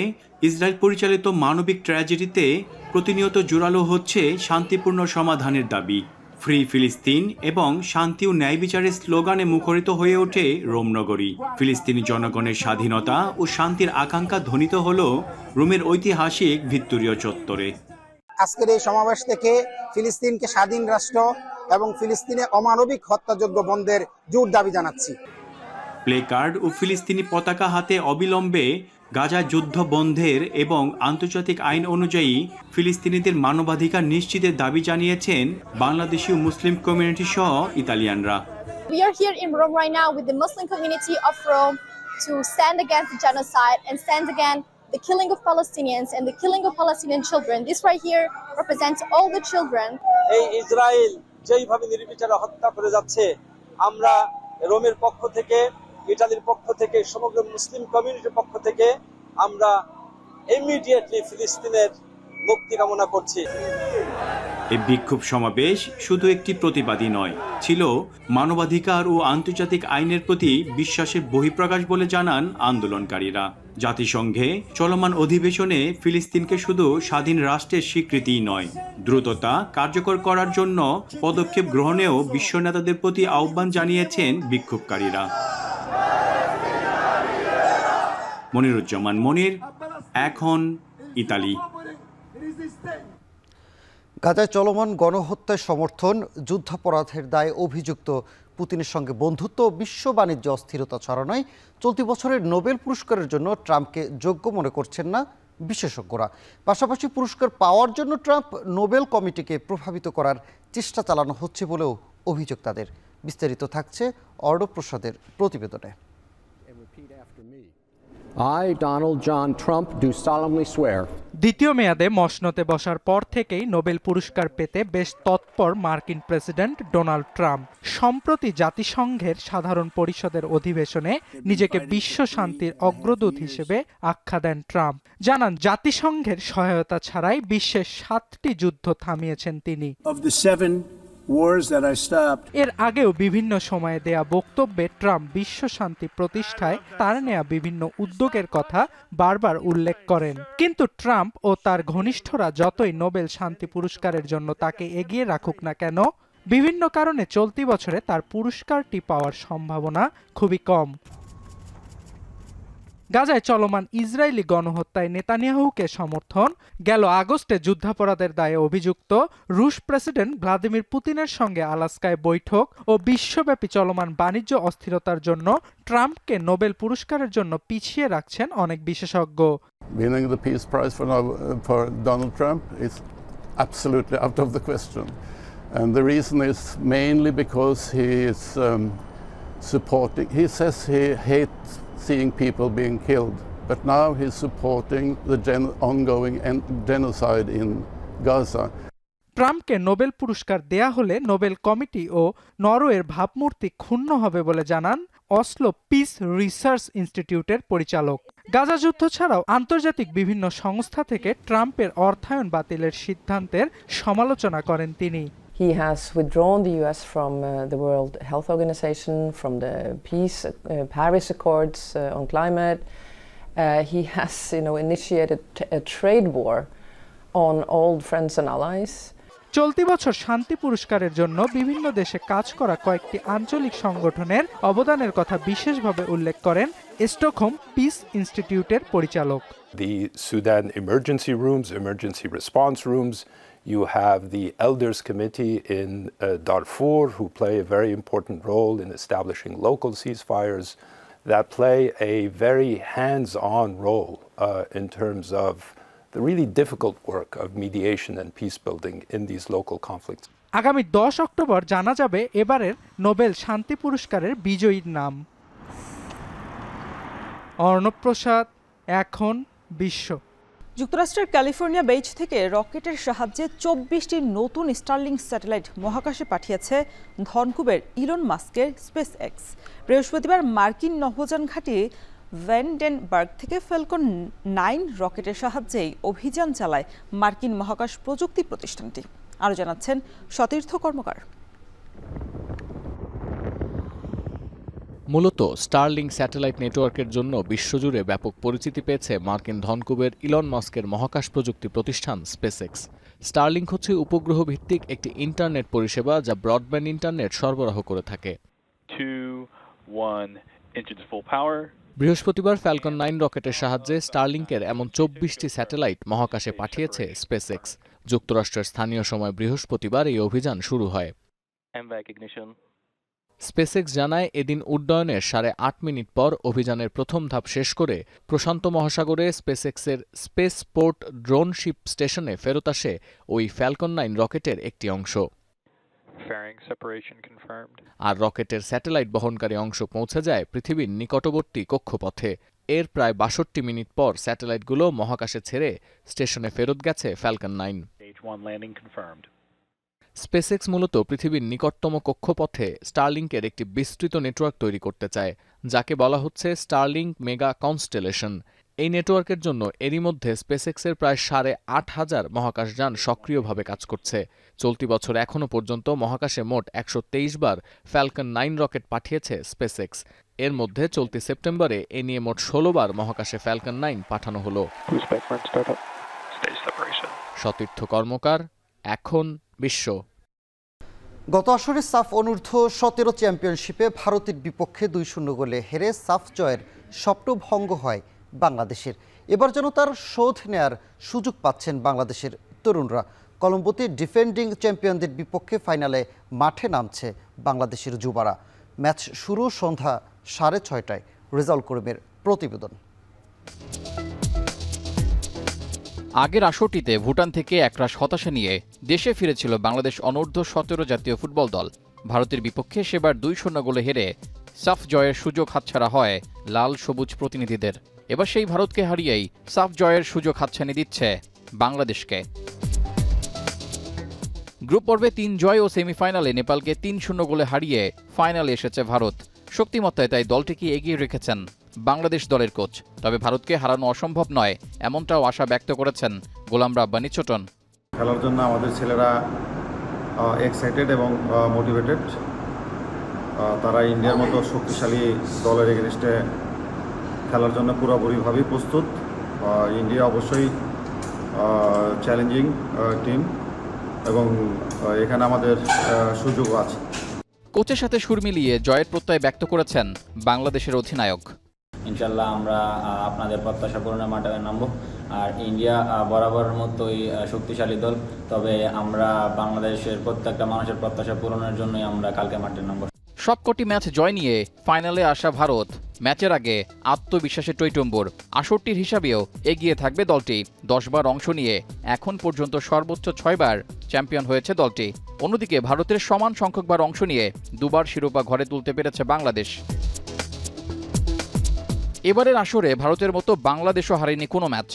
Speaker 14: ইসরায়েল পরিচালিত মানবিক ট্র্যাজেডিতে প্রতিনিয়ত জোরালো হচ্ছে শান্তিপূর্ণ সমাধানের দাবি। ফ্রি ফিলিস্তিন এবং শান্তি ও ন্যায় বিচারের স্লোগানে মুখরিত হয়ে ওঠে রোম নগরী। ফিলিস্তিনি জনগণের স্বাধীনতা ও শান্তির আকাঙ্ক্ষা ধ্বনিত হল রোমের ঐতিহাসিক ভিক্টোরিয়া চত্বরে।
Speaker 15: আজকের এই সমাবেশ থেকে ফিলিস্তিনকে স্বাধীন রাষ্ট্র এবং ফিলিস্তিনে অমানবিক হত্যাযজ্ঞ বন্ধের জোর দাবি জানাচ্ছি।
Speaker 14: প্লে কার্ড ও ফিলিস্তিনি পতাকা হাতে অবিলম্বে গাজা যুদ্ধ বন্ধের এবং আন্তর্জাতিক আইন অনুযায়ী ফিলিস্তিনিদের মানবাধিকার নিশ্চিতের দাবি জানিয়েছেন বাংলাদেশি ও মুসলিম কমিউনিটি সহ ইতালিয়ানরা।
Speaker 26: We are here in Rome right now with the Muslim community of Rome to stand against the genocide and stand against the killing of Palestinians and the killing of Palestinian children. This right here represents all the children.
Speaker 27: এই Israel যেইভাবে নির্বিচারে হত্যা করে যাচ্ছে, আমরা রোমের পক্ষ থেকে, ইতালির পক্ষ থেকে, সমগ্র মুসলিম কমিউনিটির পক্ষ থেকে আমরা ইমিডিয়েটলি ফিলিস্তিনের মুক্তি কামনা করছি।
Speaker 14: এই বিক্ষোভ সমাবেশ শুধু একটি প্রতিবাদী নয়, ছিল মানবাধিকার ও আন্তর্জাতিক আইনের প্রতি বিশ্বাসের বহিঃপ্রকাশ বলে জানান আন্দোলনকারীরা। জাতিসংঘে চলমান অধিবেশনে ফিলিস্তিনকে শুধু স্বাধীন রাষ্ট্রের স্বীকৃতিই নয়, দ্রুততা কার্যকর করার জন্য পদক্ষেপ গ্রহণেও বিশ্ব নেতাদের প্রতি আহ্বান জানিয়েছেন বিক্ষোভকারীরা। মনিরুজ্জামান মনির, এখন ইতালি।
Speaker 1: গাজায় চলমান গণহত্যার সমর্থন, যুদ্ধাপরাধের দায়ে অভিযুক্ত পুতিনের সঙ্গে বন্ধুত্ব, বিশ্ব বাণিজ্য অস্থিরতা ছড়ানোয় চলতি বছরের নোবেল পুরস্কারের জন্য ট্রাম্পকে যোগ্য মনে করছেন না বিশেষজ্ঞরা। পাশাপাশি পুরস্কার পাওয়ার জন্য ট্রাম্প নোবেল কমিটিকে প্রভাবিত করার চেষ্টা চালানো হচ্ছে বলেও অভিযোগ তাদের। বিস্তারিত থাকছে অর্ণব প্রসাদের প্রতিবেদনে।
Speaker 28: I, Donald John Trump, do solemnly swear.
Speaker 2: দ্বিতীয় মেয়াদে মসনদে বসার পর থেকেই নোবেল পুরস্কার পেতে বেশ তৎপর মার্কিন প্রেসিডেন্ট ডোনাল্ড ট্রাম্প। সম্প্রতি জাতিসংঘের সাধারণ পরিষদের অধিবেশনে নিজেকে বিশ্ব শান্তির অগ্রদূত হিসেবে আখ্যা দেন ট্রাম্প। জানান, জাতিসংঘের সহায়তা ছাড়াই বিশ্বের 7টি যুদ্ধ থামিয়েছেন তিনি। এর আগেও বিভিন্ন সময়ে দেয়া বক্তব্যে ট্রাম্প বিশ্ব শান্তি প্রতিষ্ঠায় তার নেয়া বিভিন্ন উদ্যোগের কথা বারবার উল্লেখ করেন। কিন্তু ট্রাম্প ও তার ঘনিষ্ঠরা যতই নোবেল শান্তি পুরস্কারের জন্য তাকে এগিয়ে রাখুক না কেন, বিভিন্ন কারণে চলতি বছরে তার পুরস্কারটি পাওয়ার সম্ভাবনা খুবই কম। গাজায় চলমান ইসরায়েলি গণহত্যায় নেতানিয়াহুকে সমর্থন, গেল আগস্টে যুদ্ধাপরাধের দায়ে অভিযুক্ত রুশ প্রেসিডেন্ট ভ্লাদিমির পুতিনের সঙ্গে আলাস্কায় বৈঠক ও বিশ্বব্যাপী চলমান বাণিজ্য অস্থিরতার জন্য ট্রাম্পকে নোবেল পুরস্কারের জন্য পিছিয়ে রাখছেন অনেক বিশেষজ্ঞ।
Speaker 16: Winning the Peace Prize for Donald Trump is absolutely out of the question. And the reason is mainly because he is supporting, he says he hates seeing people being killed, but now he's supporting the ongoing genocide in Gaza.
Speaker 2: ট্রাম্পকে Nobel পুরস্কার দেয়া হলে Nobel committee ও নরওয়ের ভাবমূর্তি ক্ষুণ্ণ হবে বলে জানান অসলো পিস রিসার্চ ইনস্টিটিউটের পরিচালক। গাজা যুদ্ধ ছাড়াও আন্তর্জাতিক বিভিন্ন সংস্থা থেকে ট্রাম্পের অর্থায়ন বাতিলের সিদ্ধান্তের সমালোচনা করেন তিনি।
Speaker 17: He has withdrawn the US from the World Health Organization, from the Paris Accords on climate. He has, initiated a trade war on old friends and allies.
Speaker 2: চলতি বছর শান্তি পুরস্কারের জন্য বিভিন্ন দেশে কাজ করা কয়েকটি আঞ্চলিক সংগঠনের অবদানের কথা বিশেষভাবে উল্লেখ করেন স্টকহোম পিস ইনস্টিটিউটের পরিচালক।
Speaker 18: The Sudan emergency rooms, emergency response rooms. You have the Elders Committee in Darfur, who play a very important role in establishing local ceasefires that play a very hands-on role in terms of the really difficult work of mediation and peace building in these local conflicts.
Speaker 2: আগামী 10 October জানা যাবে এবারের Nobel শান্তি পুরস্কারের বিজয়ীর নাম। অর্ণব প্রসাদ, এখন বিশ্ব।
Speaker 3: যুক্তরাষ্ট্রের ক্যালিফোর্নিয়া বেজ থেকে রকেটের সাহায্যে 24টি নতুন স্টারলিংক স্যাটেলাইট মহাকাশে পাঠিয়েছে ধনকুবের ইলন মাস্কের স্পেস এক্স। বৃহস্পতিবার মার্কিন নভোযান ঘাঁটি ভ্যান্ডেনবার্গ থেকে ফ্যালকন 9 রকেটের সাহায্যেই অভিযান চালায় মার্কিন মহাকাশ প্রযুক্তি প্রতিষ্ঠানটি। আরও জানাচ্ছেন সতীর্থ কর্মকার।
Speaker 19: মূলত স্টারলিংক স্যাটেলাইট নেটওয়ার্কের জন্য বিশ্বজুড়ে ব্যাপক পরিচিতি পেয়েছে মার্কিন ধনকুবের ইলন মাস্কের মহাকাশ প্রযুক্তি প্রতিষ্ঠান স্পেসএক্স। স্টারলিংক হচ্ছে উপগ্রহ ভিত্তিক একটি ইন্টারনেট পরিষেবা যা ব্রডব্যান্ড ইন্টারনেট সরবরাহ করে থাকে। বৃহস্পতিবার ফ্যালকন 9 রকেটের সাহায্যে স্টারলিংকের এমন 24টি স্যাটেলাইট মহাকাশে পাঠিয়েছে স্পেসএক্স। যুক্তরাষ্ট্রের স্থানীয় সময় বৃহস্পতিবার এই অভিযান শুরু হয়। স্পেসএক্স জানায় এদিন উড্ডয়নের 8.5 মিনিট পর অভিযানের প্রথম ধাপ শেষ করে প্রশান্ত মহাসাগরে স্পেসএক্সের স্পেস পোর্ট ড্রোনশিপ স্টেশনে ফেরত আসে ওই ফ্যালকন 9 রকেটের একটি অংশ। আর রকেটের স্যাটেলাইট বহনকারী অংশ পৌঁছে যায় পৃথিবীর নিকটবর্তী কক্ষপথে। এর প্রায় 62 মিনিট পর স্যাটেলাইটগুলো মহাকাশে ছেড়ে স্টেশনে ফেরত গেছে ফ্যালকন 9। স্পেসএক্স মূলত পৃথিবীর নিকটতম কক্ষপথে স্টারলিংকের একটি বিস্তৃত নেটওয়ার্ক তৈরি করতে চায়, যাকে বলা হচ্ছে স্টারলিংক মেগা কনস্টেলেশন। এই নেটওয়ার্কের জন্য এরই মধ্যে স্পেসএক্সের প্রায় 8,500 মহাকাশযান সক্রিয়ভাবে কাজ করছে। চলতি বছর এখনও পর্যন্ত মহাকাশে মোট 123 বার ফ্যালকন 9 রকেট পাঠিয়েছে স্পেসএক্স। এর মধ্যে চলতি সেপ্টেম্বরে এ নিয়ে মোট 16 বার মহাকাশে ফ্যালকন 9 পাঠানো হলো। সতীর্থ কর্মকার, এখন বিশ্ব।
Speaker 1: গত আসরে সাফ অনূর্ধ্ব 17 চ্যাম্পিয়নশিপে ভারতের বিপক্ষে 2-0 গোলে হেরে সাফ জয়ের স্বপ্ন ভঙ্গ হয় বাংলাদেশের। এবার যেন তার শোধ নেয়ার সুযোগ পাচ্ছেন বাংলাদেশের তরুণরা। কলম্বোতে ডিফেন্ডিং চ্যাম্পিয়নদের বিপক্ষে ফাইনালে মাঠে নামছে বাংলাদেশের যুবারা। ম্যাচ শুরু সন্ধ্যা 6:30টায়। রেজাউল করিমের প্রতিবেদন।
Speaker 20: আগের আসরটিতে ভুটান থেকে একরাশ হতাশা নিয়ে দেশে ফিরেছিল বাংলাদেশ অনূর্ধ্ব 17 জাতীয় ফুটবল দল। ভারতের বিপক্ষে সেবার 2-0 গোলে হেরে সাফ জয়ের সুযোগ হাতছাড়া হয় লাল সবুজ প্রতিনিধিদের। এবার সেই ভারতকে হারিয়েই সাফ জয়ের সুযোগ হাতছানি দিচ্ছে বাংলাদেশকে। গ্রুপ পর্বে 3 জয় ও সেমিফাইনালে নেপালকে 3-0 গোলে হারিয়ে ফাইনালে এসেছে ভারত। শক্তিমত্তায় তাই দলটিকে এগিয়ে রেখেছেন বাংলাদেশ দলের কোচ। তবে ভারতকে হারানো অসম্ভব নয়, এমনটাও আশা ব্যক্ত করেছেন গোলাম রাব্বানী ছোটন।
Speaker 21: খেলার জন্য আমাদের ছেলেরা এক্সাইটেড এবং মোটিভেটেড। তারা ইন্ডিয়ার মতো শক্তিশালী দলের এগেনস্টে খেলার জন্য পুরোপুরিভাবেই প্রস্তুত। ইন্ডিয়া অবশ্যই চ্যালেঞ্জিং টিম এবং এখানে আমাদের সুযোগও আছে।
Speaker 20: কোচের সাথে সুর মিলিয়ে জয়ের প্রত্যয় ব্যক্ত করেছেন বাংলাদেশের অধিনায়ক।
Speaker 4: ইনশাল্লাহ আমরা আপনাদের প্রত্যাশা পূরণের মাঠে নামবো। আর ইন্ডিয়া বরাবরের মতোই শক্তিশালী দল, তবে আমরা বাংলাদেশের প্রত্যেকটা মানুষের প্রত্যাশা পূরণের জন্যই আমরা কালকে মাঠে নামবো।
Speaker 20: সবকটি ম্যাচ জয় নিয়ে ফাইনালে আসা ভারত ম্যাচের আগে আত্মবিশ্বাসে টইটম্বুর। ৬৮-র হিসাবেও এগিয়ে থাকবে দলটি। ১০ বার অংশ নিয়ে এখন পর্যন্ত সর্বোচ্চ ৬ বার চ্যাম্পিয়ন হয়েছে দলটি। অন্যদিকে ভারতের সমান সংখ্যকবার অংশ নিয়ে ২ বার শিরোপা ঘরে তুলতে পেরেছে বাংলাদেশ। এবারের আসরে ভারতের মতো বাংলাদেশও হারেনি কোনো ম্যাচ।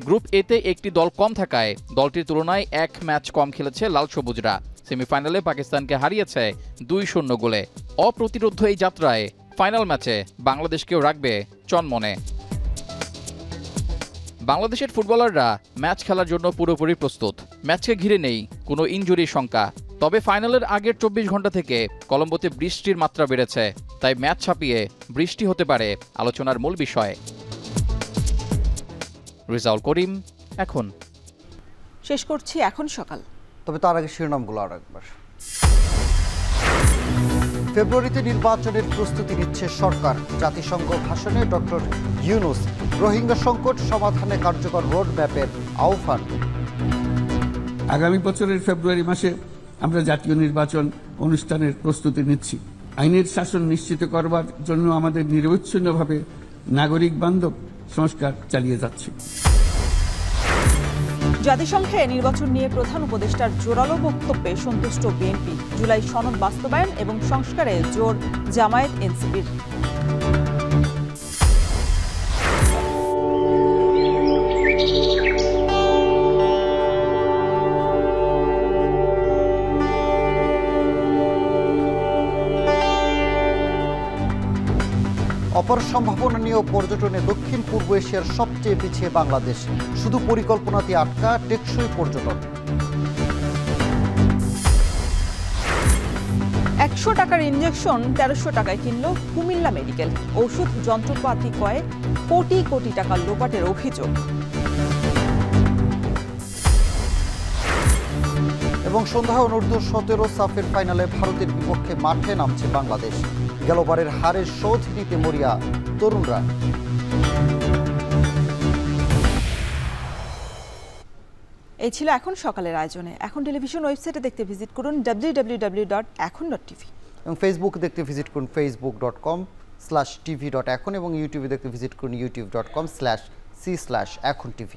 Speaker 20: গ্রুপ এতে একটি দল কম থাকায় দলটির তুলনায় ১ ম্যাচ কম খেলেছে লাল সবুজরা। সেমিফাইনালে পাকিস্তানকে হারিয়েছে ২-০ গোলে। অপ্রতিরোধ্য এই যাত্রায় ফাইনাল ম্যাচে বাংলাদেশকেও রাখবে চনমনে। বাংলাদেশের ফুটবলাররা ম্যাচ খেলার জন্য পুরোপুরি প্রস্তুত। ম্যাচকে ঘিরে নেই কোনো ইনজুরির শঙ্কা। তবে ফাইনালের আগের ২৪ ঘন্টা থেকে কলম্বোতে বৃষ্টির মাত্রা বেড়েছে, তাই ম্যাচ ছাপিয়ে বৃষ্টি হতে পারে আলোচনার মূল বিষয়। রিজাউল করিম, এখন।
Speaker 3: শেষ করছি এখন সকাল।
Speaker 1: তবে তার আগে শিরোনামগুলো আর একবার। ফেব্রুয়ারিতে নির্বাচনের প্রস্তুতি নিচ্ছে সরকার। জাতিসংঘ ভাষণে ডক্টর ইউনুস রোহিঙ্গা সংকট সমাধানে কার্যকর রোডম্যাপের আহ্বান।
Speaker 5: আগামী বছরের ফেব্রুয়ারি মাসে আমরা জাতীয় নির্বাচন অনুষ্ঠানের প্রস্তুতি নিচ্ছি। আইনের শাসন নিশ্চিত করবার জন্য আমাদের নিরবচ্ছিন্নভাবে নাগরিক বান্ধব সংস্কার চালিয়ে যাচ্ছি।
Speaker 3: জাতিসংঘে নির্বাচন নিয়ে প্রধান উপদেষ্টার জোরালো বক্তব্যে সন্তুষ্ট বিএনপি। জুলাই সনদ বাস্তবায়ন এবং সংস্কারে জোর জামায়াত এনসিপির।
Speaker 1: অপর সম্ভাবনা নিয়ে পর্যটনে দক্ষিণ পূর্ব এশিয়ার সবচেয়ে পিছিয়ে বাংলাদেশ। শুধু পরিকল্পনাতে আটকা টেকসই পর্যটন।
Speaker 3: ১০০ টাকার ইনজেকশন ১৩০০ টাকায় কিনল কুমিল্লা মেডিকেল। ওষুধ যন্ত্রপাতি ক্রয়ে কোটি কোটি টাকা লোপাটের অভিযোগ।
Speaker 1: এবং সন্ধ্যায় অনূর্ধ্ব-১৭ সাফের ফাইনালে ভারতের বিপক্ষে মাঠে নামছে বাংলাদেশ। গেলবারের হারের শোধ নিতে মরিয়া তরুণরা।
Speaker 3: এই ছিল এখন সকালের আয়োজনে। এখন টেলিভিশন ওয়েবসাইটে দেখতে ভিজিট করুন www.এখন.tv
Speaker 1: এবং ফেসবুক দেখতে ভিজিট করুন facebook.com/tv.এখন এবং ইউটিউবে দেখতে ভিজিট করুন youtube.com/c/এখন tv।